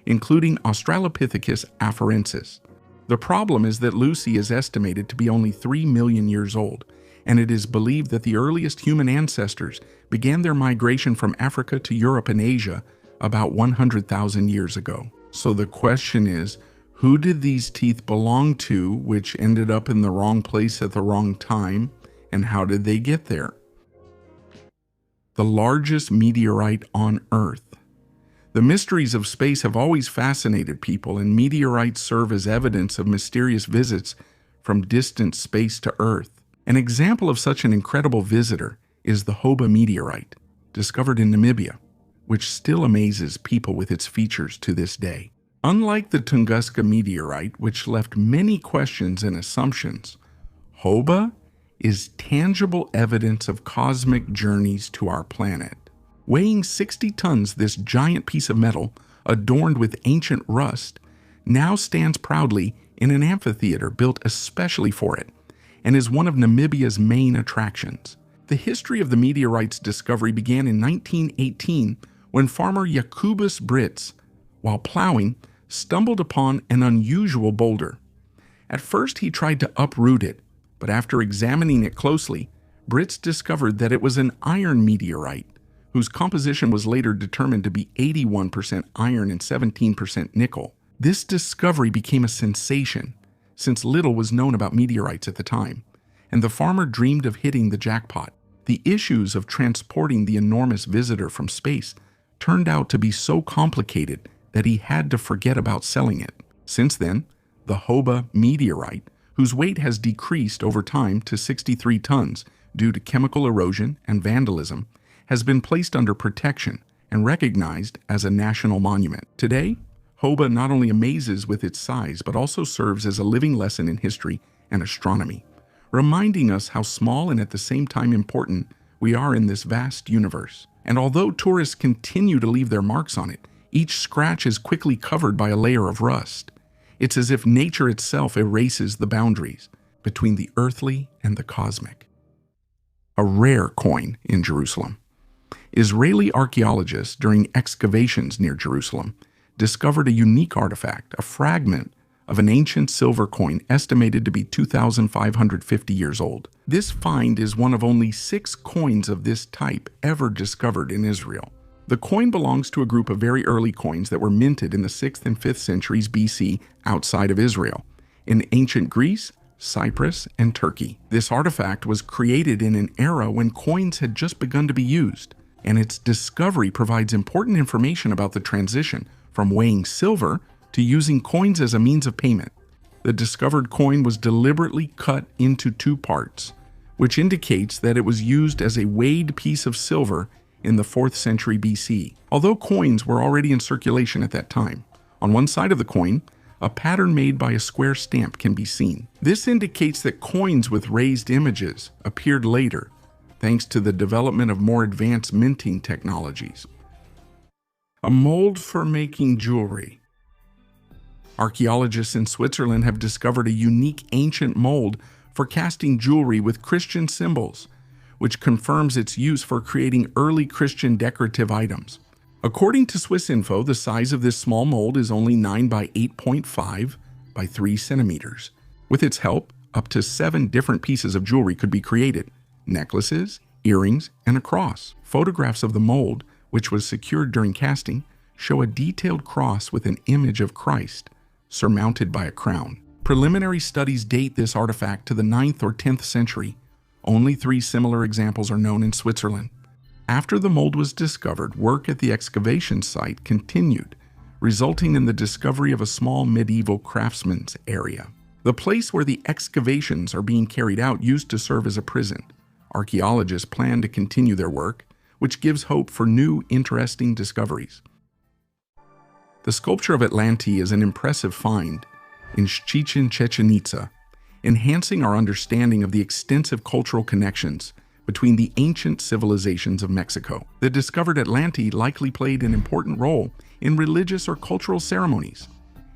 [SPEAKER 1] including Australopithecus afarensis. The problem is that Lucy is estimated to be only 3 million years old, and it is believed that the earliest human ancestors began their migration from Africa to Europe and Asia about 100,000 years ago. So the question is, who did these teeth belong to, which ended up in the wrong place at the wrong time, and how did they get there? The largest meteorite on Earth. The mysteries of space have always fascinated people, and meteorites serve as evidence of mysterious visits from distant space to Earth. An example of such an incredible visitor is the Hoba meteorite, discovered in Namibia, which still amazes people with its features to this day. Unlike the Tunguska meteorite, which left many questions and assumptions, Hoba is tangible evidence of cosmic journeys to our planet. Weighing 60 tons, this giant piece of metal, adorned with ancient rust, now stands proudly in an amphitheater built especially for it, and is one of Namibia's main attractions. The history of the meteorite's discovery began in 1918 when farmer Jacobus Brits, while plowing, stumbled upon an unusual boulder. At first he tried to uproot it, but after examining it closely, Brits discovered that it was an iron meteorite, whose composition was later determined to be 81% iron and 17% nickel. This discovery became a sensation, since little was known about meteorites at the time, and the farmer dreamed of hitting the jackpot. The issues of transporting the enormous visitor from space turned out to be so complicated that he had to forget about selling it. Since then, the Hoba meteorite, whose weight has decreased over time to 63 tons due to chemical erosion and vandalism, has been placed under protection and recognized as a national monument. Today, Hoba not only amazes with its size, but also serves as a living lesson in history and astronomy, reminding us how small and at the same time important we are in this vast universe. And although tourists continue to leave their marks on it, Each scratch is quickly covered by a layer of rust. It's as if nature itself erases the boundaries between the earthly and the cosmic. A rare coin in Jerusalem. Israeli archaeologists, during excavations near Jerusalem, discovered a unique artifact, a fragment of an ancient silver coin estimated to be 2,550 years old. This find is one of only 6 coins of this type ever discovered in Israel. The coin belongs to a group of very early coins that were minted in the 6th and 5th centuries BC outside of Israel, in ancient Greece, Cyprus, and Turkey. This artifact was created in an era when coins had just begun to be used, and its discovery provides important information about the transition from weighing silver to using coins as a means of payment. The discovered coin was deliberately cut into 2 parts, which indicates that it was used as a weighed piece of silver in the 4th century BC, although coins were already in circulation at that time. On one side of the coin, a pattern made by a square stamp can be seen. This indicates that coins with raised images appeared later, thanks to the development of more advanced minting technologies. A mold for making jewelry. Archaeologists in Switzerland have discovered a unique ancient mold for casting jewelry with Christian symbols, which confirms its use for creating early Christian decorative items. According to Swiss Info, the size of this small mold is only 9 by 8.5 by 3 centimeters. With its help, up to 7 different pieces of jewelry could be created: necklaces, earrings, and a cross. Photographs of the mold, which was secured during casting, show a detailed cross with an image of Christ, surmounted by a crown. Preliminary studies date this artifact to the 9th or 10th century. Only 3 similar examples are known in Switzerland. After the mold was discovered, work at the excavation site continued, resulting in the discovery of a small medieval craftsman's area. The place where the excavations are being carried out used to serve as a prison. Archaeologists plan to continue their work, which gives hope for new, interesting discoveries. The sculpture of Atlanti is an impressive find in Chichen Itza, enhancing our understanding of the extensive cultural connections between the ancient civilizations of Mexico. The discovered Atlanti likely played an important role in religious or cultural ceremonies.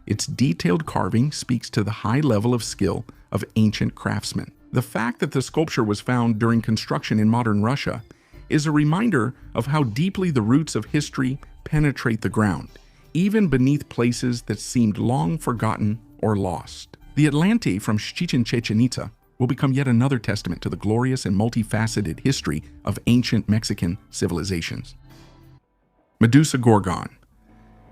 [SPEAKER 1] Its detailed carving speaks to the high level of skill of ancient craftsmen. The fact that the sculpture was found during construction in modern Russia is a reminder of how deeply the roots of history penetrate the ground, even beneath places that seemed long forgotten or lost. The Atlanti from Chichen Itza will become yet another testament to the glorious and multifaceted history of ancient Mexican civilizations. Medusa Gorgon.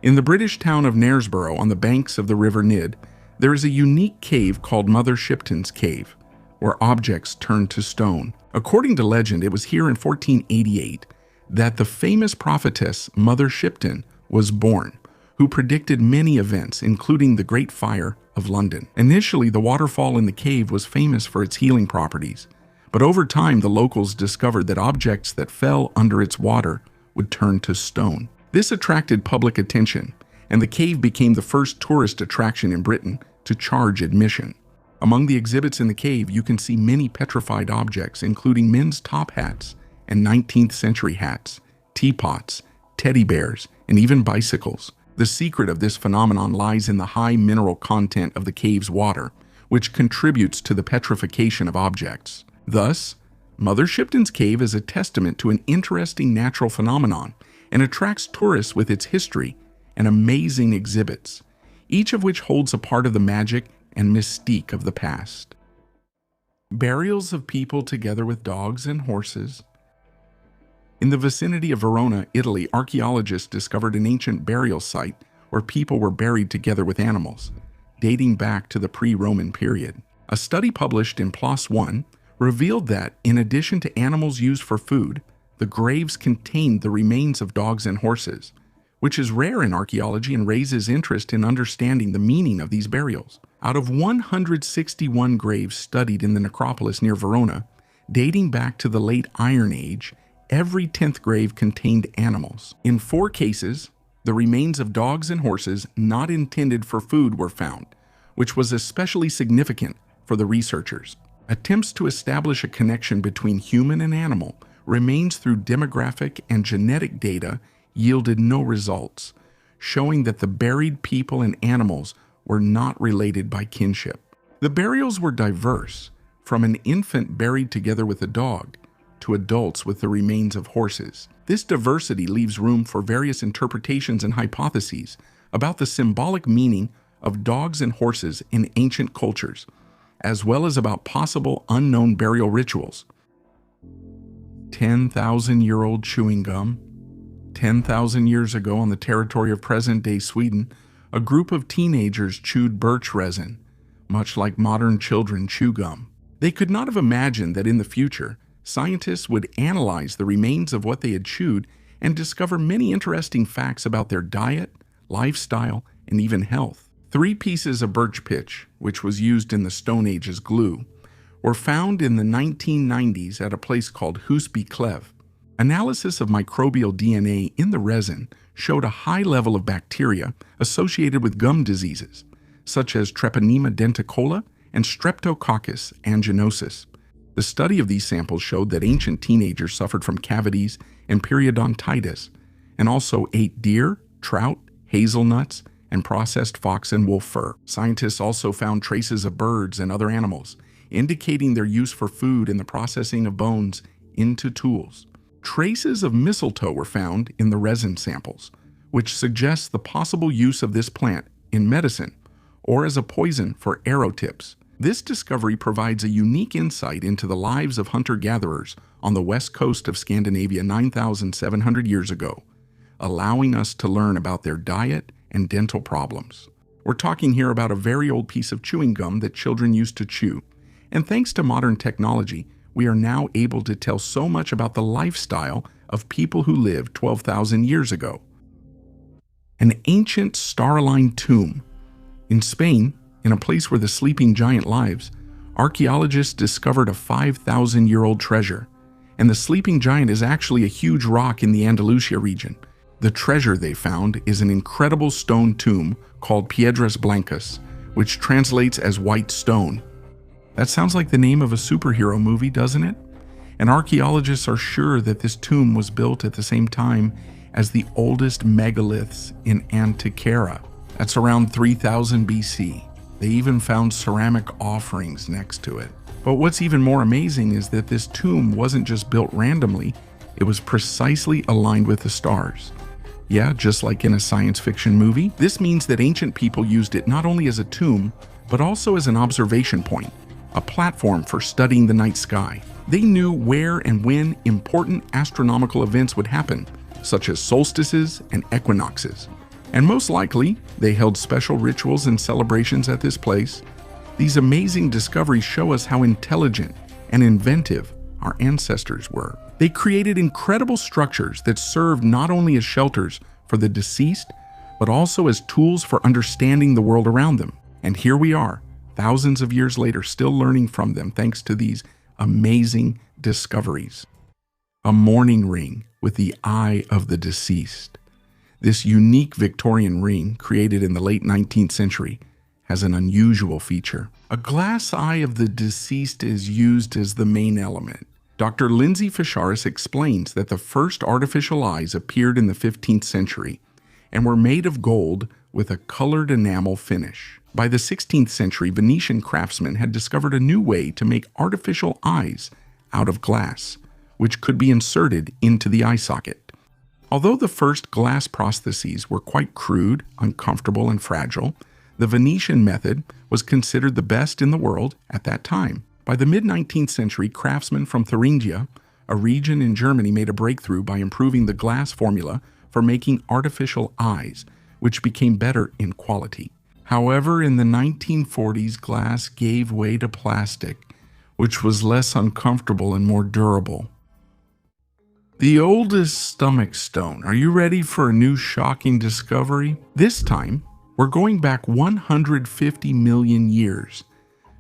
[SPEAKER 1] In the British town of Knaresborough on the banks of the River Nid, there is a unique cave called Mother Shipton's Cave, where objects turn to stone. According to legend, it was here in 1488 that the famous prophetess Mother Shipton was born, who predicted many events, including the Great Fire of London. Initially, the waterfall in the cave was famous for its healing properties, but over time the locals discovered that objects that fell under its water would turn to stone. This attracted public attention, and the cave became the first tourist attraction in Britain to charge admission. Among the exhibits in the cave, you can see many petrified objects, including men's top hats and 19th century hats, teapots, teddy bears, and even bicycles. The secret of this phenomenon lies in the high mineral content of the cave's water, which contributes to the petrification of objects. Thus, Mother Shipton's Cave is a testament to an interesting natural phenomenon and attracts tourists with its history and amazing exhibits, each of which holds a part of the magic and mystique of the past. Burials of people together with dogs and horses. In the vicinity of Verona, Italy, archaeologists discovered an ancient burial site where people were buried together with animals, dating back to the pre-Roman period. A study published in PLOS One revealed that, in addition to animals used for food, the graves contained the remains of dogs and horses, which is rare in archaeology and raises interest in understanding the meaning of these burials. Out of 161 graves studied in the necropolis near Verona, dating back to the late Iron Age, every 10th grave contained animals. In 4 cases, the remains of dogs and horses not intended for food were found, which was especially significant for the researchers. Attempts to establish a connection between human and animal remains through demographic and genetic data yielded no results, showing that the buried people and animals were not related by kinship. The burials were diverse, from an infant buried together with a dog to adults with the remains of horses. This diversity leaves room for various interpretations and hypotheses about the symbolic meaning of dogs and horses in ancient cultures, as well as about possible unknown burial rituals. 10,000-year-old chewing gum. 10,000 years ago, on the territory of present-day Sweden, a group of teenagers chewed birch resin, much like modern children chew gum. They could not have imagined that in the future, scientists would analyze the remains of what they had chewed and discover many interesting facts about their diet, lifestyle, and even health. 3 pieces of birch pitch, which was used in the Stone Age as glue, were found in the 1990s at a place called Husby Clev. Analysis of microbial DNA in the resin showed a high level of bacteria associated with gum diseases, such as Treponema denticola and Streptococcus aeruginosus. The study of these samples showed that ancient teenagers suffered from cavities and periodontitis, and also ate deer, trout, hazelnuts, and processed fox and wolf fur. Scientists also found traces of birds and other animals, indicating their use for food and the processing of bones into tools. Traces of mistletoe were found in the resin samples, which suggests the possible use of this plant in medicine or as a poison for arrow tips. This discovery provides a unique insight into the lives of hunter-gatherers on the west coast of Scandinavia 9,700 years ago, allowing us to learn about their diet and dental problems. We're talking here about a very old piece of chewing gum that children used to chew, and thanks to modern technology, we are now able to tell so much about the lifestyle of people who lived 12,000 years ago. An ancient star-aligned tomb. In Spain, in a place where the sleeping giant lives, archaeologists discovered a 5,000-year-old treasure, and the sleeping giant is actually a huge rock in the Andalusia region. The treasure they found is an incredible stone tomb called Piedras Blancas, which translates as white stone. That sounds like the name of a superhero movie, doesn't it? And archaeologists are sure that this tomb was built at the same time as the oldest megaliths in Antikythera. That's around 3000 BC. They even found ceramic offerings next to it. But what's even more amazing is that this tomb wasn't just built randomly, it was precisely aligned with the stars. Yeah, just like in a science fiction movie. This means that ancient people used it not only as a tomb, but also as an observation point, a platform for studying the night sky. They knew where and when important astronomical events would happen, such as solstices and equinoxes. And most likely, they held special rituals and celebrations at this place. These amazing discoveries show us how intelligent and inventive our ancestors were. They created incredible structures that served not only as shelters for the deceased, but also as tools for understanding the world around them. And here we are, thousands of years later, still learning from them thanks to these amazing discoveries. A mourning ring with the eye of the deceased. This unique Victorian ring, created in the late 19th century, has an unusual feature. A glass eye of the deceased is used as the main element. Dr. Lindsay Fisharis explains that the first artificial eyes appeared in the 15th century and were made of gold with a colored enamel finish. By the 16th century, Venetian craftsmen had discovered a new way to make artificial eyes out of glass, which could be inserted into the eye socket. Although the first glass prostheses were quite crude, uncomfortable, and fragile, the Venetian method was considered the best in the world at that time. By the mid-19th century, craftsmen from Thuringia, a region in Germany, made a breakthrough by improving the glass formula for making artificial eyes, which became better in quality. However, in the 1940s, glass gave way to plastic, which was less uncomfortable and more durable. The oldest stomach stone. Are you ready for a new shocking discovery? This time, we're going back 150 million years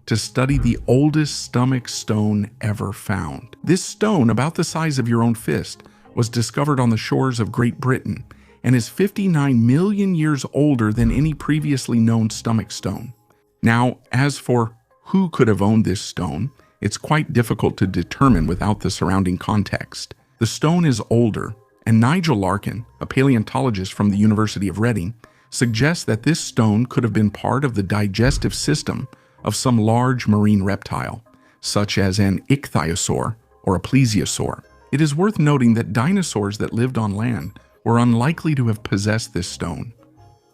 [SPEAKER 1] to study the oldest stomach stone ever found. This stone, about the size of your own fist, was discovered on the shores of Great Britain and is 59 million years older than any previously known stomach stone. Now, as for who could have owned this stone, it's quite difficult to determine without the surrounding context. The stone is older And Nigel Larkin, a paleontologist from the University of Reading, suggests that this stone could have been part of the digestive system of some large marine reptile, such as an ichthyosaur or a plesiosaur. It is worth noting that dinosaurs that lived on land were unlikely to have possessed this stone.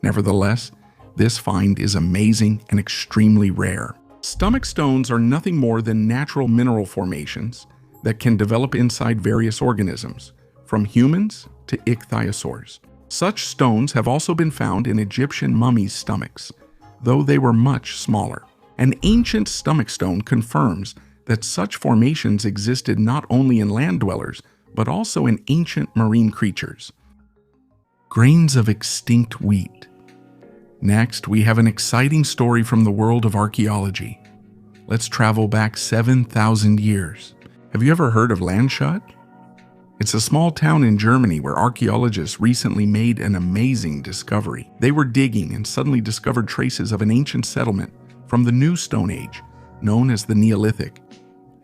[SPEAKER 1] Nevertheless, this find is amazing and extremely rare. Stomach stones are nothing more than natural mineral formations that can develop inside various organisms, from humans to ichthyosaurs. Such stones have also been found in Egyptian mummies' stomachs, though they were much smaller. An ancient stomach stone confirms that such formations existed not only in land dwellers, but also in ancient marine creatures. Grains of extinct wheat. Next, we have an exciting story from the world of archaeology. Let's travel back 7,000 years. Have you ever heard of Landshut? It's a small town in Germany where archaeologists recently made an amazing discovery. They were digging and suddenly discovered traces of an ancient settlement from the New Stone Age, known as the Neolithic.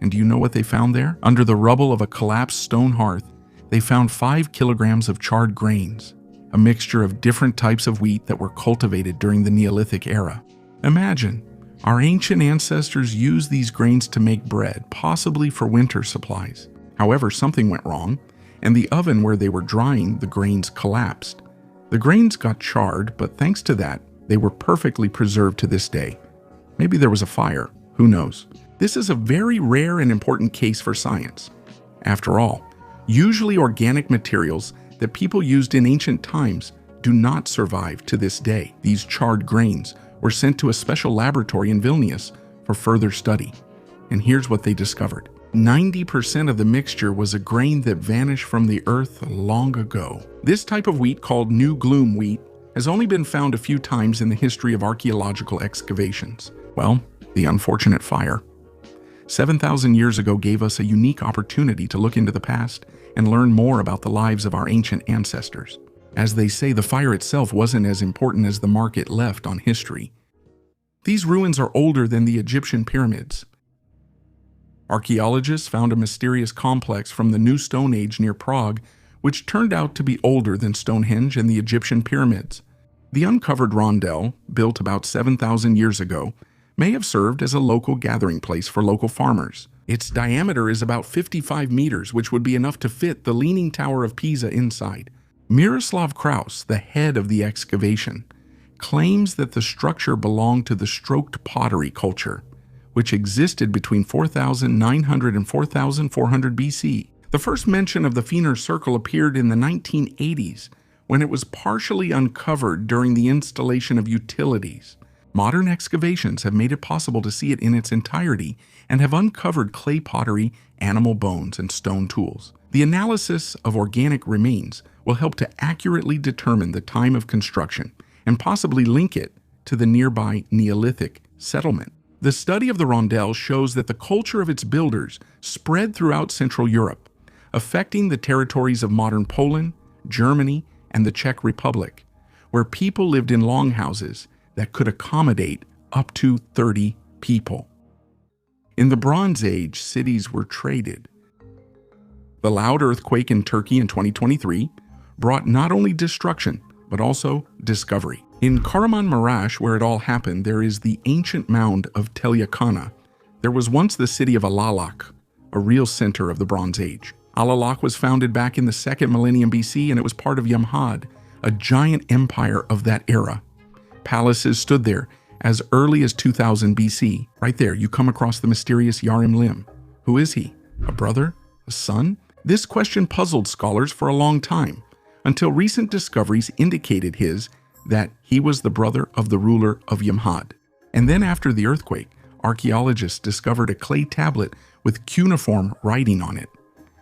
[SPEAKER 1] And do you know what they found there? Under the rubble of a collapsed stone hearth, they found 5 kilograms of charred grains, a mixture of different types of wheat that were cultivated during the Neolithic era. Imagine, our ancient ancestors used these grains to make bread, possibly for winter supplies. However, something went wrong, and the oven where they were drying the grains collapsed. The grains got charred, but thanks to that, they were perfectly preserved to this day. Maybe there was a fire, who knows? This is a very rare and important case for science. After all, usually organic materials that people used in ancient times do not survive to this day. These charred grains were sent to a special laboratory in Vilnius for further study. And here's what they discovered. 90% of the mixture was a grain that vanished from the earth long ago. This type of wheat, called New Gloom wheat, has only been found a few times in the history of archaeological excavations. Well, the unfortunate fire 7,000 years ago gave us a unique opportunity to look into the past and learn more about the lives of our ancient ancestors. As they say, the fire itself wasn't as important as the mark it left on history. These ruins are older than the Egyptian pyramids. Archaeologists found a mysterious complex from the New Stone Age near Prague, which turned out to be older than Stonehenge and the Egyptian pyramids. The uncovered rondel, built about 7,000 years ago, may have served as a local gathering place for local farmers. Its diameter is about 55 meters, which would be enough to fit the Leaning Tower of Pisa inside. Miroslav Kraus, the head of the excavation, claims that the structure belonged to the stroked pottery culture, which existed between 4,900 and 4,400 BC. The first mention of the Wiener Circle appeared in the 1980s, when it was partially uncovered during the installation of utilities. Modern excavations have made it possible to see it in its entirety and have uncovered clay pottery, animal bones, and stone tools. The analysis of organic remains will help to accurately determine the time of construction and possibly link it to the nearby Neolithic settlement. The study of the rondel shows that the culture of its builders spread throughout Central Europe, affecting the territories of modern Poland, Germany, and the Czech Republic, where people lived in longhouses that could accommodate up to 30 people. In the Bronze Age, cities were traded. The loud earthquake in Turkey in 2023 brought not only destruction, but also discovery. In Kahramanmaraş, where it all happened, there is the ancient mound of Tel Yakana. There was once the city of Alalak, a real center of the Bronze Age. Alalak was founded back in the 2nd millennium BC, and it was part of Yamhad, a giant empire of that era. Palaces stood there as early as 2000 BC. Right there, you come across the mysterious Yarim Lim. Who is he? A brother? A son? This question puzzled scholars for a long time, until recent discoveries indicated that he was the brother of the ruler of Yamhad. And then after the earthquake, archaeologists discovered a clay tablet with cuneiform writing on it.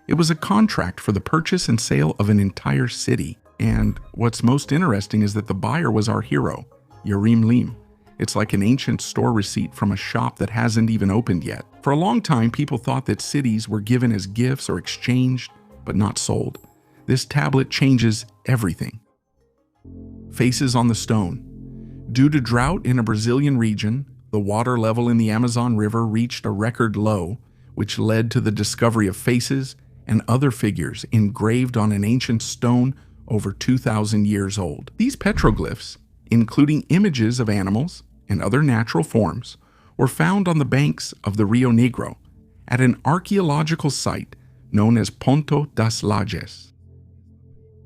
[SPEAKER 1] It was a contract for the purchase and sale of an entire city. And what's most interesting is that the buyer was our hero, Yarim Lim. It's like an ancient store receipt from a shop that hasn't even opened yet. For a long time, people thought that cities were given as gifts or exchanged, but not sold. This tablet changes everything. Faces on the stone. Due to drought in a Brazilian region, the water level in the Amazon River reached a record low, which led to the discovery of faces and other figures engraved on an ancient stone over 2,000 years old. These petroglyphs, including images of animals and other natural forms, were found on the banks of the Rio Negro at an archaeological site known as Ponto das Lajes.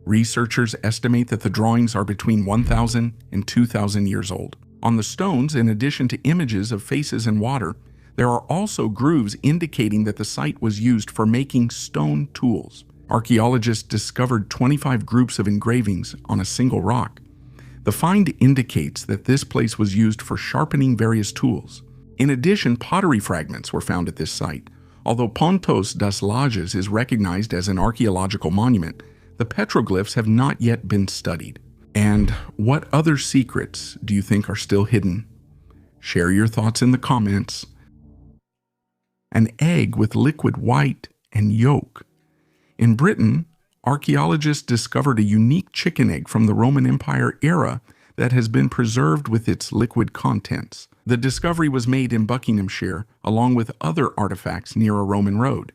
[SPEAKER 1] Researchers estimate that the drawings are between 1,000 and 2,000 years old. On the stones, in addition to images of faces and water, there are also grooves indicating that the site was used for making stone tools. Archaeologists discovered 25 groups of engravings on a single rock. The find indicates that this place was used for sharpening various tools. In addition, pottery fragments were found at this site. Although Pontos das Lajes is recognized as an archaeological monument, the petroglyphs have not yet been studied. And what other secrets do you think are still hidden? Share your thoughts in the comments. An egg with liquid white and yolk. In Britain, archaeologists discovered a unique chicken egg from the Roman Empire era that has been preserved with its liquid contents. The discovery was made in Buckinghamshire, along with other artifacts near a Roman road.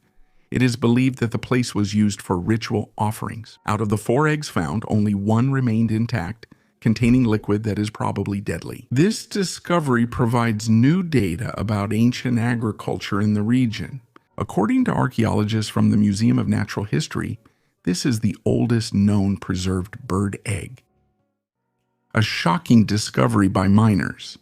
[SPEAKER 1] It is believed that the place was used for ritual offerings. Out of the 4 eggs found, only 1 remained intact, containing liquid that is probably deadly. This discovery provides new data about ancient agriculture in the region. According to archaeologists from the Museum of Natural History, this is the oldest known preserved bird egg. A shocking discovery by miners.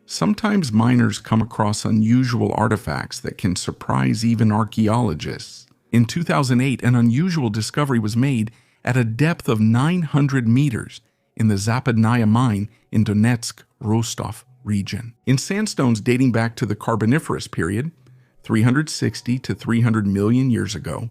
[SPEAKER 1] Sometimes miners come across unusual artifacts that can surprise even archaeologists. In 2008, an unusual discovery was made at a depth of 900 meters in the Zapadnaya mine in Donetsk, Rostov region. In sandstones dating back to the Carboniferous period, 360 to 300 million years ago,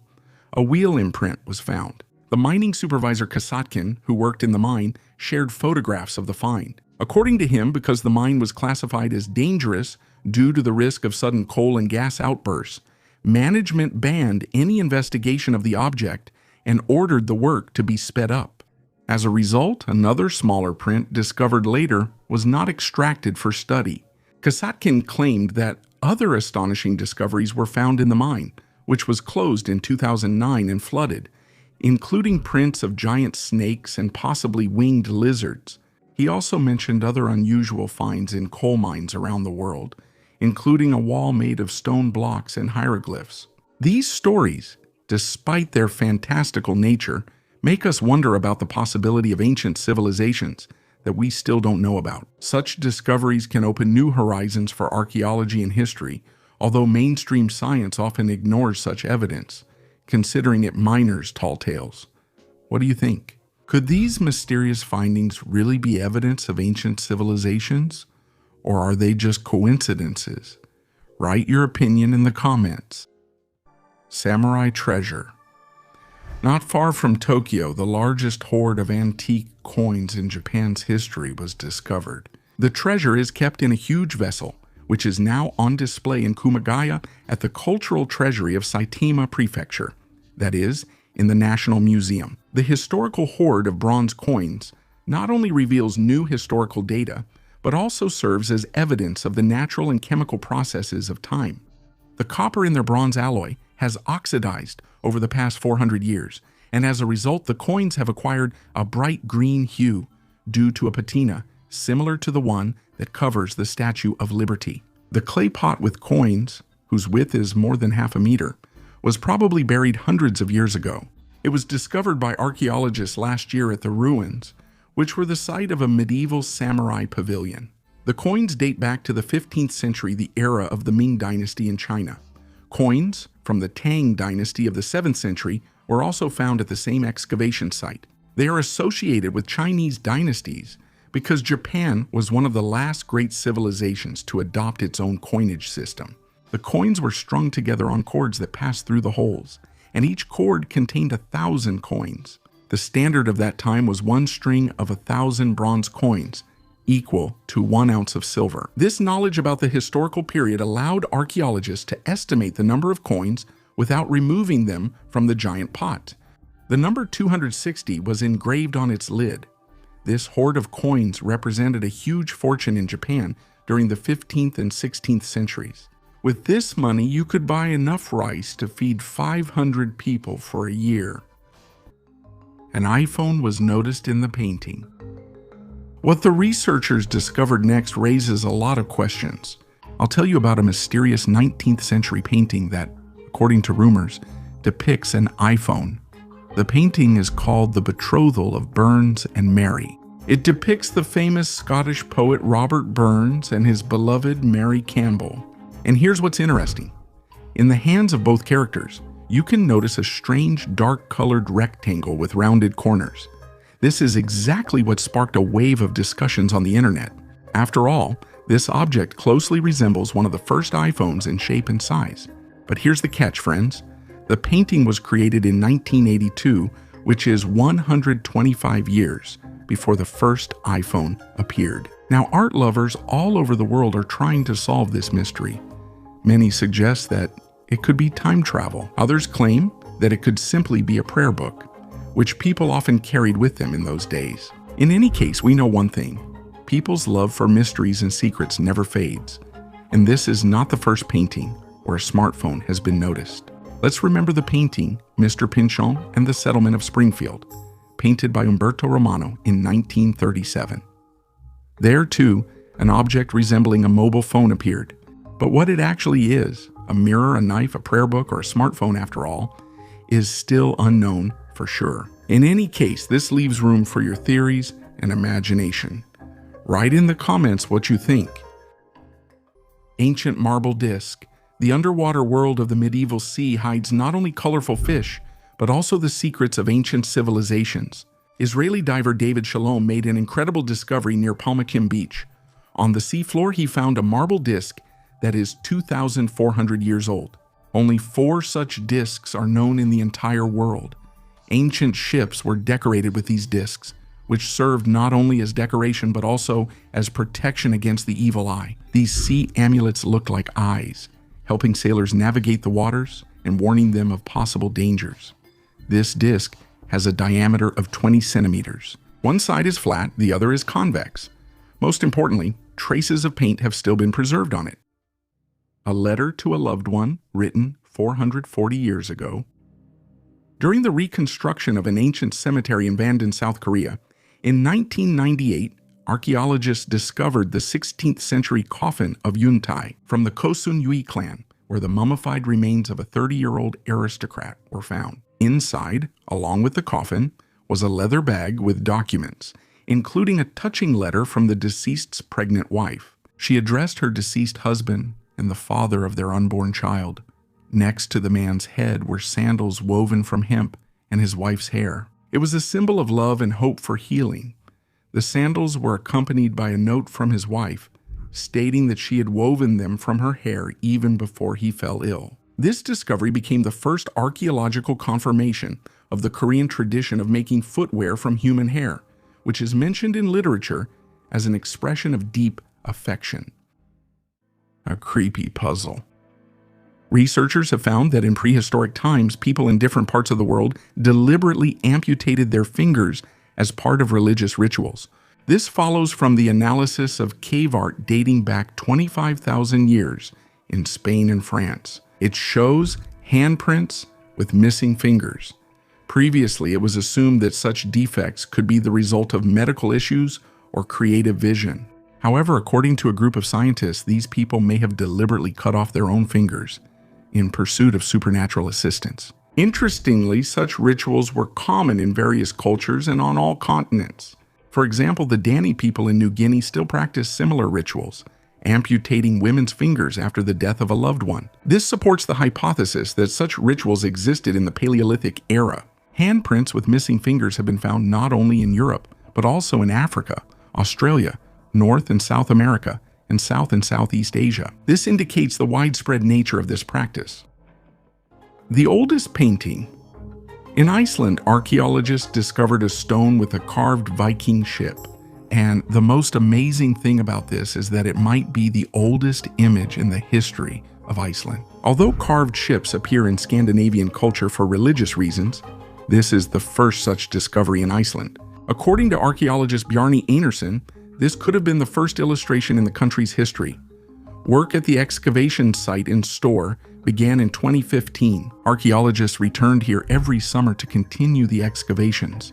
[SPEAKER 1] a wheel imprint was found. The mining supervisor Kasatkin, who worked in the mine, shared photographs of the find. According to him, because the mine was classified as dangerous due to the risk of sudden coal and gas outbursts, management banned any investigation of the object and ordered the work to be sped up. As a result, another smaller print discovered later was not extracted for study. Kasatkin claimed that other astonishing discoveries were found in the mine, which was closed in 2009 and flooded, including prints of giant snakes and possibly winged lizards. He also mentioned other unusual finds in coal mines around the world, including a wall made of stone blocks and hieroglyphs. These stories, despite their fantastical nature, make us wonder about the possibility of ancient civilizations that we still don't know about. Such discoveries can open new horizons for archaeology and history, although mainstream science often ignores such evidence, considering it miners' tall tales. What do you think? Could these mysterious findings really be evidence of ancient civilizations? Or are they just coincidences? Write your opinion in the comments. Samurai treasure. Not far from Tokyo, the largest hoard of antique coins in Japan's history was discovered. The treasure is kept in a huge vessel, which is now on display in Kumagaya at the Cultural Treasury of Saitama Prefecture, that is, in the National Museum. The historical hoard of bronze coins not only reveals new historical data, but also serves as evidence of the natural and chemical processes of time. The copper in their bronze alloy has oxidized over the past 400 years, and as a result, the coins have acquired a bright green hue due to a patina similar to the one that covers the Statue of Liberty. The clay pot with coins, whose width is more than half a meter, was probably buried hundreds of years ago. It was discovered by archaeologists last year at the ruins, which were the site of a medieval samurai pavilion. The coins date back to the 15th century, the era of the Ming dynasty in China. Coins from the Tang dynasty of the 7th century were also found at the same excavation site. They are associated with Chinese dynasties because Japan was one of the last great civilizations to adopt its own coinage system. The coins were strung together on cords that passed through the holes, and each cord contained 1,000 coins. The standard of that time was one string of 1,000 bronze coins, equal to 1 ounce of silver. This knowledge about the historical period allowed archaeologists to estimate the number of coins without removing them from the giant pot. The number 260 was engraved on its lid. This hoard of coins represented a huge fortune in Japan during the 15th and 16th centuries. With this money, you could buy enough rice to feed 500 people for a year. An iPhone was noticed in the painting. What the researchers discovered next raises a lot of questions. I'll tell you about a mysterious 19th century painting that, according to rumors, depicts an iPhone. The painting is called The Betrothal of Burns and Mary. It depicts the famous Scottish poet Robert Burns and his beloved Mary Campbell. And here's what's interesting. In the hands of both characters, you can notice a strange dark-colored rectangle with rounded corners. This is exactly what sparked a wave of discussions on the internet. After all, this object closely resembles one of the first iPhones in shape and size. But here's the catch, friends. The painting was created in 1982, which is 125 years before the first iPhone appeared. Now, art lovers all over the world are trying to solve this mystery. Many suggest that it could be time travel. Others claim that it could simply be a prayer book, which people often carried with them in those days. In any case, we know one thing. People's love for mysteries and secrets never fades. And this is not the first painting where a smartphone has been noticed. Let's remember the painting, Mr. Pinchon and the Settlement of Springfield, painted by Umberto Romano in 1937. There, too, an object resembling a mobile phone appeared. But what it actually is, a mirror, a knife, a prayer book, or a smartphone after all, is still unknown for sure. In any case, this leaves room for your theories and imagination. Write in the comments what you think. Ancient marble disc. The underwater world of the medieval sea hides not only colorful fish, but also the secrets of ancient civilizations. Israeli diver David Shalom made an incredible discovery near Palmakim Beach. On the seafloor, he found a marble disc that is 2,400 years old. Only 4 such discs are known in the entire world. Ancient ships were decorated with these discs, which served not only as decoration but also as protection against the evil eye. These sea amulets looked like eyes, helping sailors navigate the waters and warning them of possible dangers. This disc has a diameter of 20 centimeters. One side is flat, the other is convex. Most importantly, traces of paint have still been preserved on it. A letter to a loved one written 440 years ago. During the reconstruction of an ancient cemetery in Bandon, South Korea, in 1998, archaeologists discovered the 16th century coffin of Yuntai from the Kosun Yui clan, where the mummified remains of a 30-year-old aristocrat were found. Inside, along with the coffin, was a leather bag with documents, including a touching letter from the deceased's pregnant wife. She addressed her deceased husband and the father of their unborn child. Next to the man's head were sandals woven from hemp and his wife's hair. It was a symbol of love and hope for healing. The sandals were accompanied by a note from his wife, stating that she had woven them from her hair even before he fell ill. This discovery became the first archaeological confirmation of the Korean tradition of making footwear from human hair, which is mentioned in literature as an expression of deep affection. A creepy puzzle. Researchers have found that in prehistoric times, people in different parts of the world deliberately amputated their fingers as part of religious rituals. This follows from the analysis of cave art dating back 25,000 years in Spain and France. It shows handprints with missing fingers. Previously, it was assumed that such defects could be the result of medical issues or creative vision. However, according to a group of scientists, these people may have deliberately cut off their own fingers in pursuit of supernatural assistance. Interestingly, such rituals were common in various cultures and on all continents. For example, the Dani people in New Guinea still practice similar rituals, amputating women's fingers after the death of a loved one. This supports the hypothesis that such rituals existed in the Paleolithic era. Handprints with missing fingers have been found not only in Europe, but also in Africa, Australia, North and South America, and South and Southeast Asia. This indicates the widespread nature of this practice. The oldest painting. In Iceland, archaeologists discovered a stone with a carved Viking ship. And the most amazing thing about this is that it might be the oldest image in the history of Iceland. Although carved ships appear in Scandinavian culture for religious reasons, this is the first such discovery in Iceland. According to archaeologist Bjarni Einarsson, this could have been the first illustration in the country's history. Work at the excavation site and store began in 2015. Archaeologists returned here every summer to continue the excavations.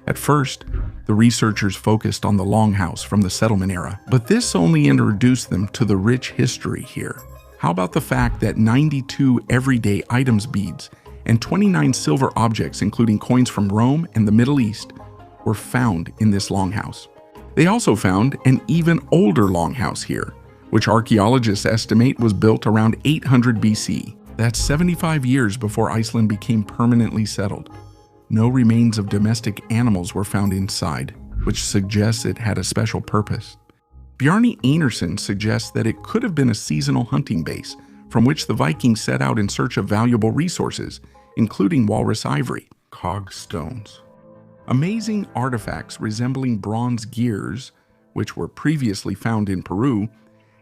[SPEAKER 1] At first, the researchers focused on the longhouse from the settlement era, but this only introduced them to the rich history here. How about the fact that 92 everyday items beads and 29 silver objects, including coins from Rome and the Middle East, were found in this longhouse? They also found an even older longhouse here, which archaeologists estimate was built around 800 BC. That's 75 years before Iceland became permanently settled. No remains of domestic animals were found inside, which suggests it had a special purpose. Bjarni Einarsson suggests that it could have been a seasonal hunting base from which the Vikings set out in search of valuable resources, including walrus ivory, cogstones. Amazing artifacts resembling bronze gears, which were previously found in Peru,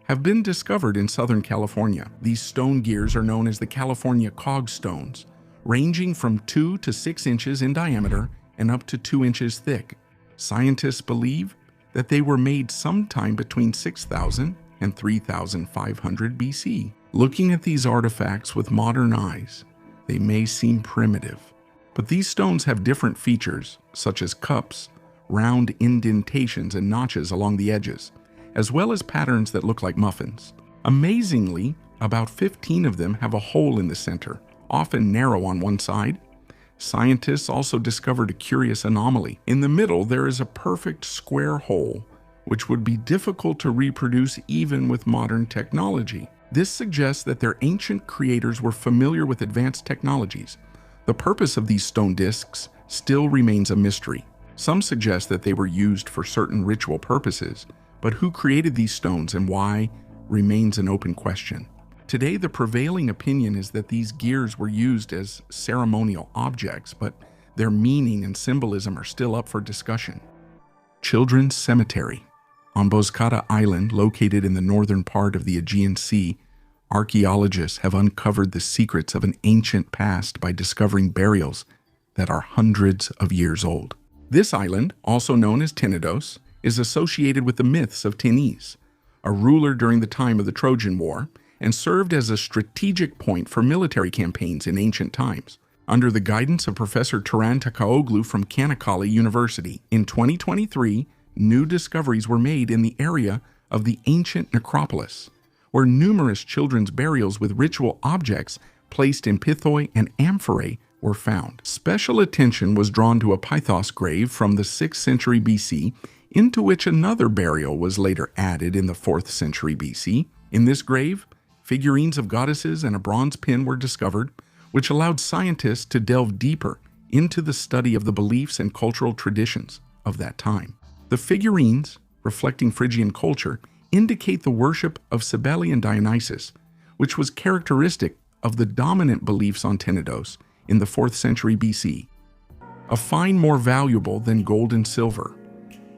[SPEAKER 1] have been discovered in Southern California. These stone gears are known as the California cogstones, ranging from 2 to 6 inches in diameter and up to 2 inches thick. Scientists believe that they were made sometime between 6,000 and 3,500 BC. Looking at these artifacts with modern eyes, they may seem primitive, but these stones have different features, such as cups, round indentations and notches along the edges, as well as patterns that look like muffins. Amazingly, about 15 of them have a hole in the center, often narrow on one side. Scientists also discovered a curious anomaly. In the middle, there is a perfect square hole, which would be difficult to reproduce even with modern technology. This suggests that their ancient creators were familiar with advanced technologies. The purpose of these stone discs still remains a mystery. Some suggest that they were used for certain ritual purposes, but who created these stones and why remains an open question. Today, the prevailing opinion is that these gears were used as ceremonial objects, but their meaning and symbolism are still up for discussion. Children's Cemetery. On Bozkata Island, located in the northern part of the Aegean Sea, archaeologists have uncovered the secrets of an ancient past by discovering burials that are hundreds of years old. This island, also known as Tenedos, is associated with the myths of Tennis, a ruler during the time of the Trojan War, and served as a strategic point for military campaigns in ancient times. Under the guidance of Professor Turan Takaoglu from Kanakkale University, in 2023, new discoveries were made in the area of the ancient necropolis, where numerous children's burials with ritual objects placed in pithoi and amphorae were found. Special attention was drawn to a Pythos grave from the 6th century BC, into which another burial was later added in the 4th century BC. In this grave, figurines of goddesses and a bronze pin were discovered, which allowed scientists to delve deeper into the study of the beliefs and cultural traditions of that time. The figurines, reflecting Phrygian culture, indicate the worship of Cybele and Dionysus, which was characteristic of the dominant beliefs on Tenedos in the 4th century BC. A find more valuable than gold and silver.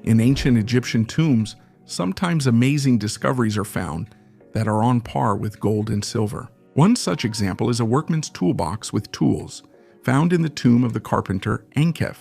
[SPEAKER 1] In ancient Egyptian tombs, sometimes amazing discoveries are found that are on par with gold and silver. One such example is a workman's toolbox with tools, found in the tomb of the carpenter Enkef,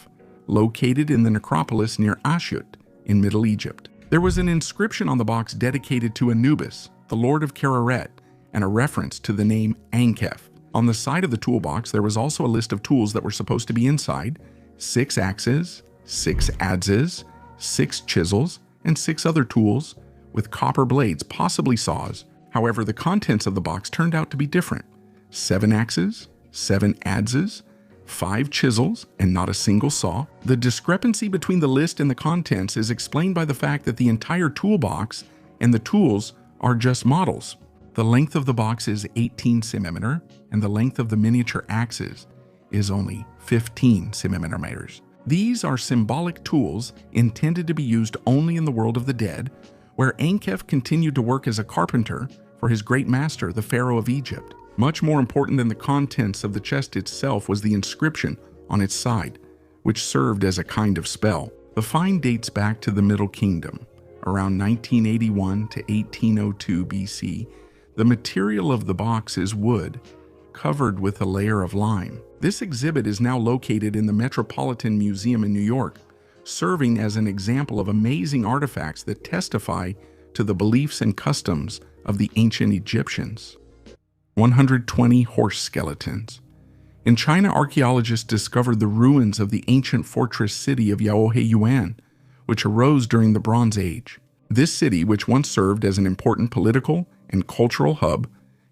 [SPEAKER 1] located in the necropolis near Ashut in Middle Egypt. There was an inscription on the box dedicated to Anubis, the lord of Keraret, and a reference to the name Enkef. On the side of the toolbox, there was also a list of tools that were supposed to be inside: 6 axes, 6 adzes, 6 chisels, and 6 other tools with copper blades, possibly saws. However, the contents of the box turned out to be different: 7 axes, 7 adzes, 5 chisels, and not a single saw. The discrepancy between the list and the contents is explained by the fact that the entire toolbox and the tools are just models. The length of the box is 18 cm, and the length of the miniature axes is only 15 cm. These are symbolic tools intended to be used only in the world of the dead, where Enkef continued to work as a carpenter for his great master, the Pharaoh of Egypt. Much more important than the contents of the chest itself was the inscription on its side, which served as a kind of spell. The find dates back to the Middle Kingdom, around 1981 to 1802 BC. The material of the box is wood, covered with a layer of lime. This exhibit is now located in the Metropolitan Museum in New York, serving as an example of amazing artifacts that testify to the beliefs and customs of the ancient Egyptians. 120 horse skeletons. In China, archaeologists discovered the ruins of the ancient fortress city of Yaoheyuan, which arose during the Bronze Age. This city, which once served as an important political and cultural hub,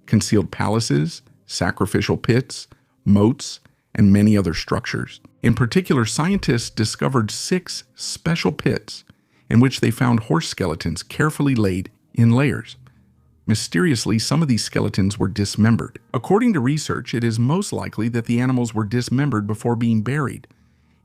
[SPEAKER 1] concealed palaces, sacrificial pits, moats, and many other structures. In particular, scientists discovered 6 special pits in which they found horse skeletons carefully laid in layers. Mysteriously, some of these skeletons were dismembered. According to research, it is most likely that the animals were dismembered before being buried.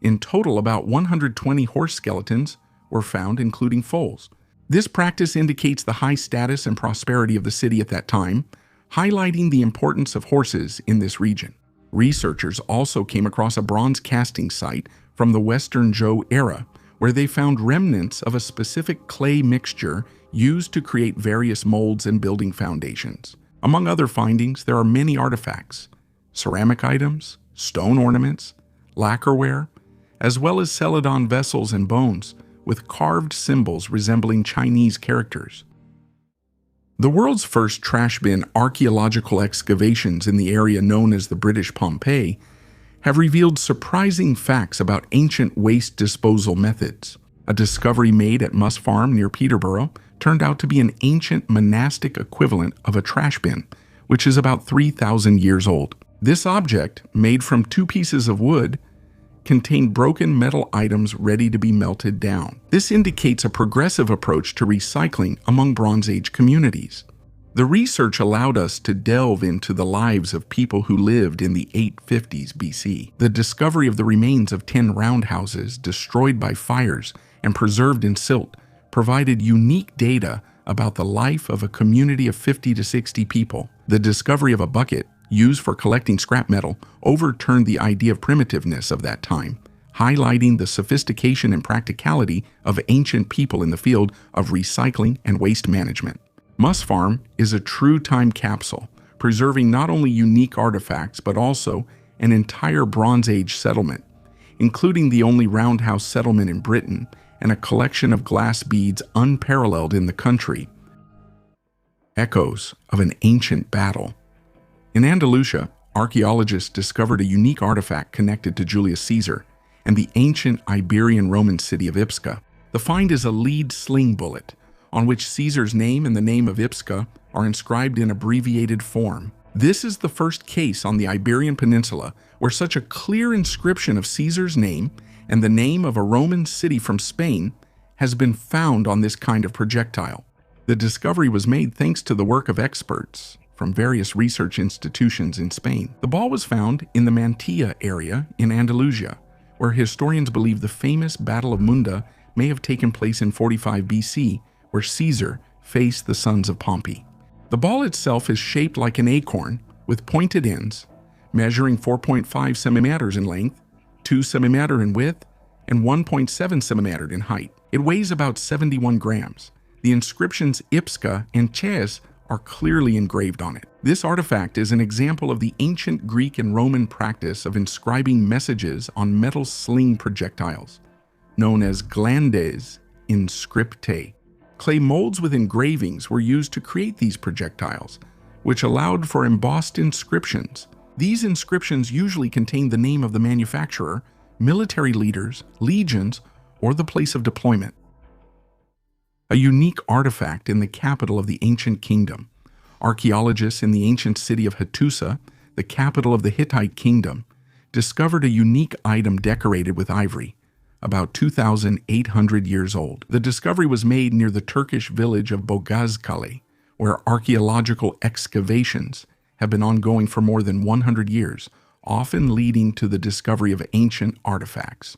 [SPEAKER 1] In total, about 120 horse skeletons were found, including foals. This practice indicates the high status and prosperity of the city at that time, highlighting the importance of horses in this region. Researchers also came across a bronze casting site from the Western Zhou era, where they found remnants of a specific clay mixture used to create various molds and building foundations. Among other findings, there are many artifacts, ceramic items, stone ornaments, lacquerware, as well as celadon vessels and bones with carved symbols resembling Chinese characters. The world's first trash bin archaeological excavations in the area known as the British Pompeii have revealed surprising facts about ancient waste disposal methods. A discovery made at Muss Farm near Peterborough turned out to be an ancient monastic equivalent of a trash bin, which is about 3,000 years old. This object, made from 2 pieces of wood, contained broken metal items ready to be melted down. This indicates a progressive approach to recycling among Bronze Age communities. The research allowed us to delve into the lives of people who lived in the 850s BC. The discovery of the remains of 10 roundhouses destroyed by fires and preserved in silt provided unique data about the life of a community of 50 to 60 people. The discovery of a bucket used for collecting scrap metal overturned the idea of primitiveness of that time, highlighting the sophistication and practicality of ancient people in the field of recycling and waste management. Muss Farm is a true time capsule, preserving not only unique artifacts but also an entire Bronze Age settlement, including the only roundhouse settlement in Britain and a collection of glass beads unparalleled in the country. Echoes of an ancient battle. In Andalusia, archaeologists discovered a unique artifact connected to Julius Caesar and the ancient Iberian Roman city of Ipsca. The find is a lead sling bullet, on which Caesar's name and the name of Ipsca are inscribed in abbreviated form. This is the first case on the Iberian Peninsula where such a clear inscription of Caesar's name and the name of a Roman city from Spain has been found on this kind of projectile. The discovery was made thanks to the work of experts from various research institutions in Spain. The ball was found in the Mantilla area in Andalusia, where historians believe the famous Battle of Munda may have taken place in 45 BC, where Caesar faced the sons of Pompey. The ball itself is shaped like an acorn with pointed ends, measuring 4.5 centimeters in length, 2 centimeters in width, and 1.7 centimeters in height. It weighs about 71 grams. The inscriptions Ipsca and Ches are clearly engraved on it. This artifact is an example of the ancient Greek and Roman practice of inscribing messages on metal sling projectiles, known as glandes inscriptae. Clay molds with engravings were used to create these projectiles, which allowed for embossed inscriptions. These inscriptions usually contain the name of the manufacturer, military leaders, legions, or the place of deployment. A unique artifact in the capital of the ancient kingdom. Archaeologists in the ancient city of Hattusa, the capital of the Hittite kingdom, discovered a unique item decorated with ivory, about 2,800 years old. The discovery was made near the Turkish village of Bogazkale, where archaeological excavations have been ongoing for more than 100 years, often leading to the discovery of ancient artifacts.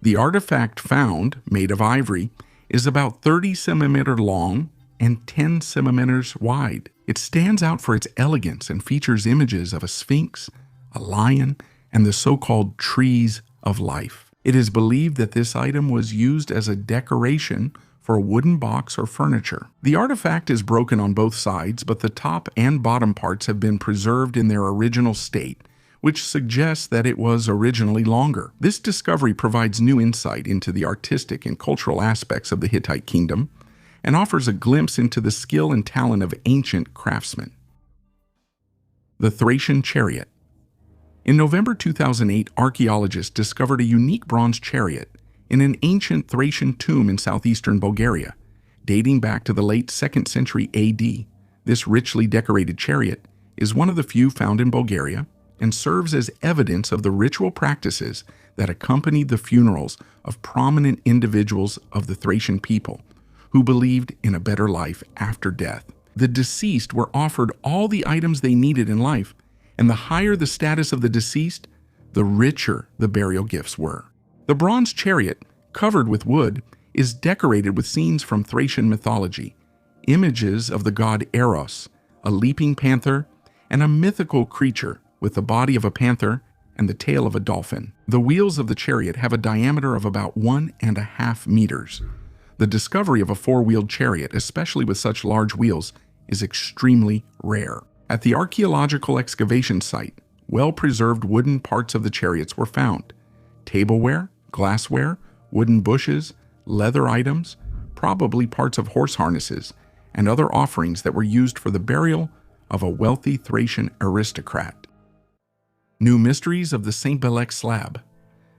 [SPEAKER 1] The artifact found, made of ivory, is about 30 centimeters long and 10 centimeters wide. It stands out for its elegance and features images of a sphinx, a lion, and the so-called trees of life. It is believed that this item was used as a decoration for a wooden box or furniture. The artifact is broken on both sides, but the top and bottom parts have been preserved in their original state, which suggests that it was originally longer. This discovery provides new insight into the artistic and cultural aspects of the Hittite kingdom, and offers a glimpse into the skill and talent of ancient craftsmen. The Thracian Chariot. In November 2008, archaeologists discovered a unique bronze chariot in an ancient Thracian tomb in southeastern Bulgaria, dating back to the late 2nd century AD. This richly decorated chariot is one of the few found in Bulgaria and serves as evidence of the ritual practices that accompanied the funerals of prominent individuals of the Thracian people who believed in a better life after death. The deceased were offered all the items they needed in life, and the higher the status of the deceased, the richer the burial gifts were. The bronze chariot, covered with wood, is decorated with scenes from Thracian mythology, images of the god Eros, a leaping panther, and a mythical creature with the body of a panther and the tail of a dolphin. The wheels of the chariot have a diameter of about 1.5 meters. The discovery of a four-wheeled chariot, especially with such large wheels, is extremely rare. At the archaeological excavation site, well-preserved wooden parts of the chariots were found. Tableware, glassware, wooden bushes, leather items, probably parts of horse harnesses, and other offerings that were used for the burial of a wealthy Thracian aristocrat. New mysteries of the St. Belek slab.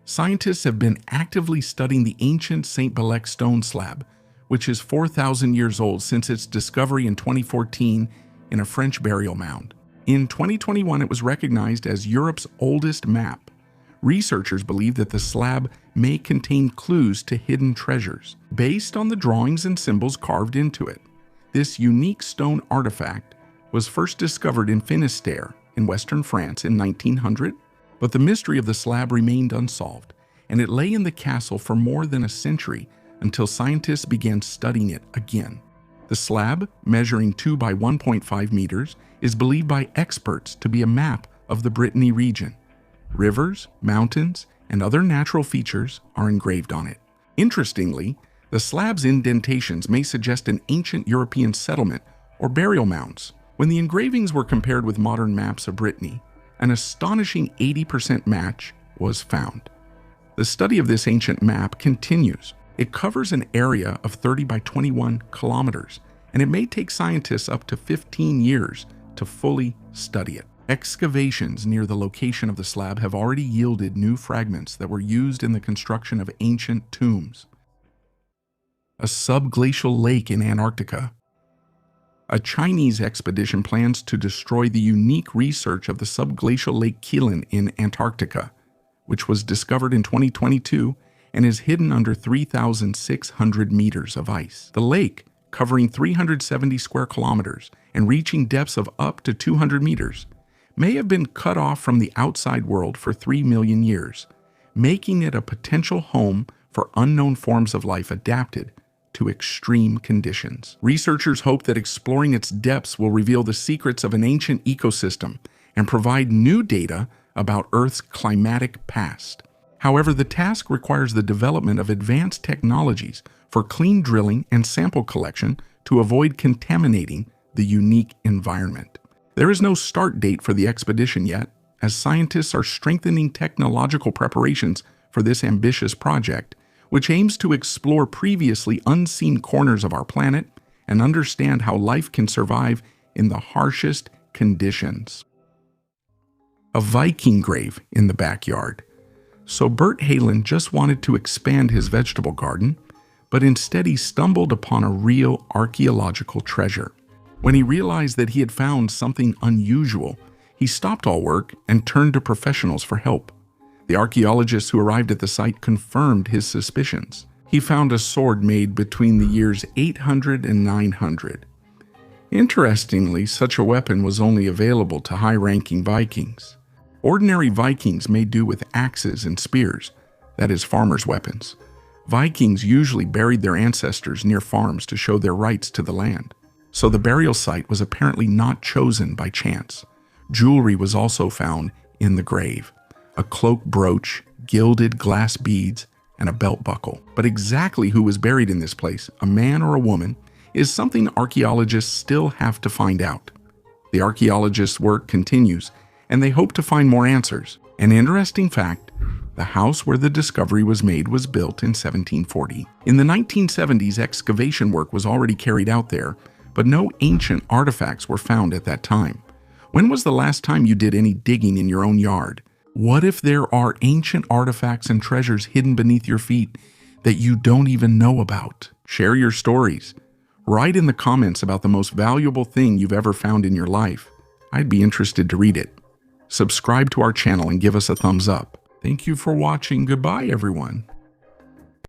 [SPEAKER 1] Scientists have been actively studying the ancient St. Belek stone slab, which is 4,000 years old since its discovery in 2014 in a French burial mound. In 2021, it was recognized as Europe's oldest map. Researchers believe that the slab may contain clues to hidden treasures, based on the drawings and symbols carved into it. This unique stone artifact was first discovered in Finistère in western France in 1900, but the mystery of the slab remained unsolved, and it lay in the castle for more than a century until scientists began studying it again. The slab, measuring 2 by 1.5 meters, is believed by experts to be a map of the Brittany region. Rivers, mountains, and other natural features are engraved on it. Interestingly, the slab's indentations may suggest an ancient European settlement or burial mounds. When the engravings were compared with modern maps of Brittany, an astonishing 80% match was found. The study of this ancient map continues. It covers an area of 30 by 21 kilometers, and it may take scientists up to 15 years to fully study it. Excavations near the location of the slab have already yielded new fragments that were used in the construction of ancient tombs. A subglacial lake in Antarctica. A Chinese expedition plans to destroy the unique research of the subglacial Lake Keelan in Antarctica, which was discovered in 2022 and is hidden under 3,600 meters of ice. The lake, covering 370 square kilometers and reaching depths of up to 200 meters, may have been cut off from the outside world for 3 million years, making it a potential home for unknown forms of life adapted to extreme conditions. Researchers hope that exploring its depths will reveal the secrets of an ancient ecosystem and provide new data about Earth's climatic past. However, the task requires the development of advanced technologies for clean drilling and sample collection to avoid contaminating the unique environment. There is no start date for the expedition yet, as scientists are strengthening technological preparations for this ambitious project, which aims to explore previously unseen corners of our planet and understand how life can survive in the harshest conditions. A Viking grave in the backyard. So Bert Halen just wanted to expand his vegetable garden, but instead he stumbled upon a real archaeological treasure. When he realized that he had found something unusual, he stopped all work and turned to professionals for help. The archaeologists who arrived at the site confirmed his suspicions. He found a sword made between the years 800 and 900. Interestingly, such a weapon was only available to high-ranking Vikings. Ordinary Vikings made do with axes and spears, that is, farmers' weapons. Vikings usually buried their ancestors near farms to show their rights to the land. So the burial site was apparently not chosen by chance. Jewelry was also found in the grave. A cloak brooch, gilded glass beads, and a belt buckle. But exactly who was buried in this place, a man or a woman, is something archaeologists still have to find out. The archaeologists' work continues, and they hope to find more answers. An interesting fact, The house where the discovery was made was built in 1740. In the 1970s, excavation work was already carried out there, but no ancient artifacts were found at that time. When was the last time you did any digging in your own yard? What if there are ancient artifacts and treasures hidden beneath your feet that you don't even know about? Share your stories. Write in the comments about the most valuable thing you've ever found in your life. I'd be interested to read it. Subscribe to our channel and give us a thumbs up. Thank you for watching. Goodbye, everyone.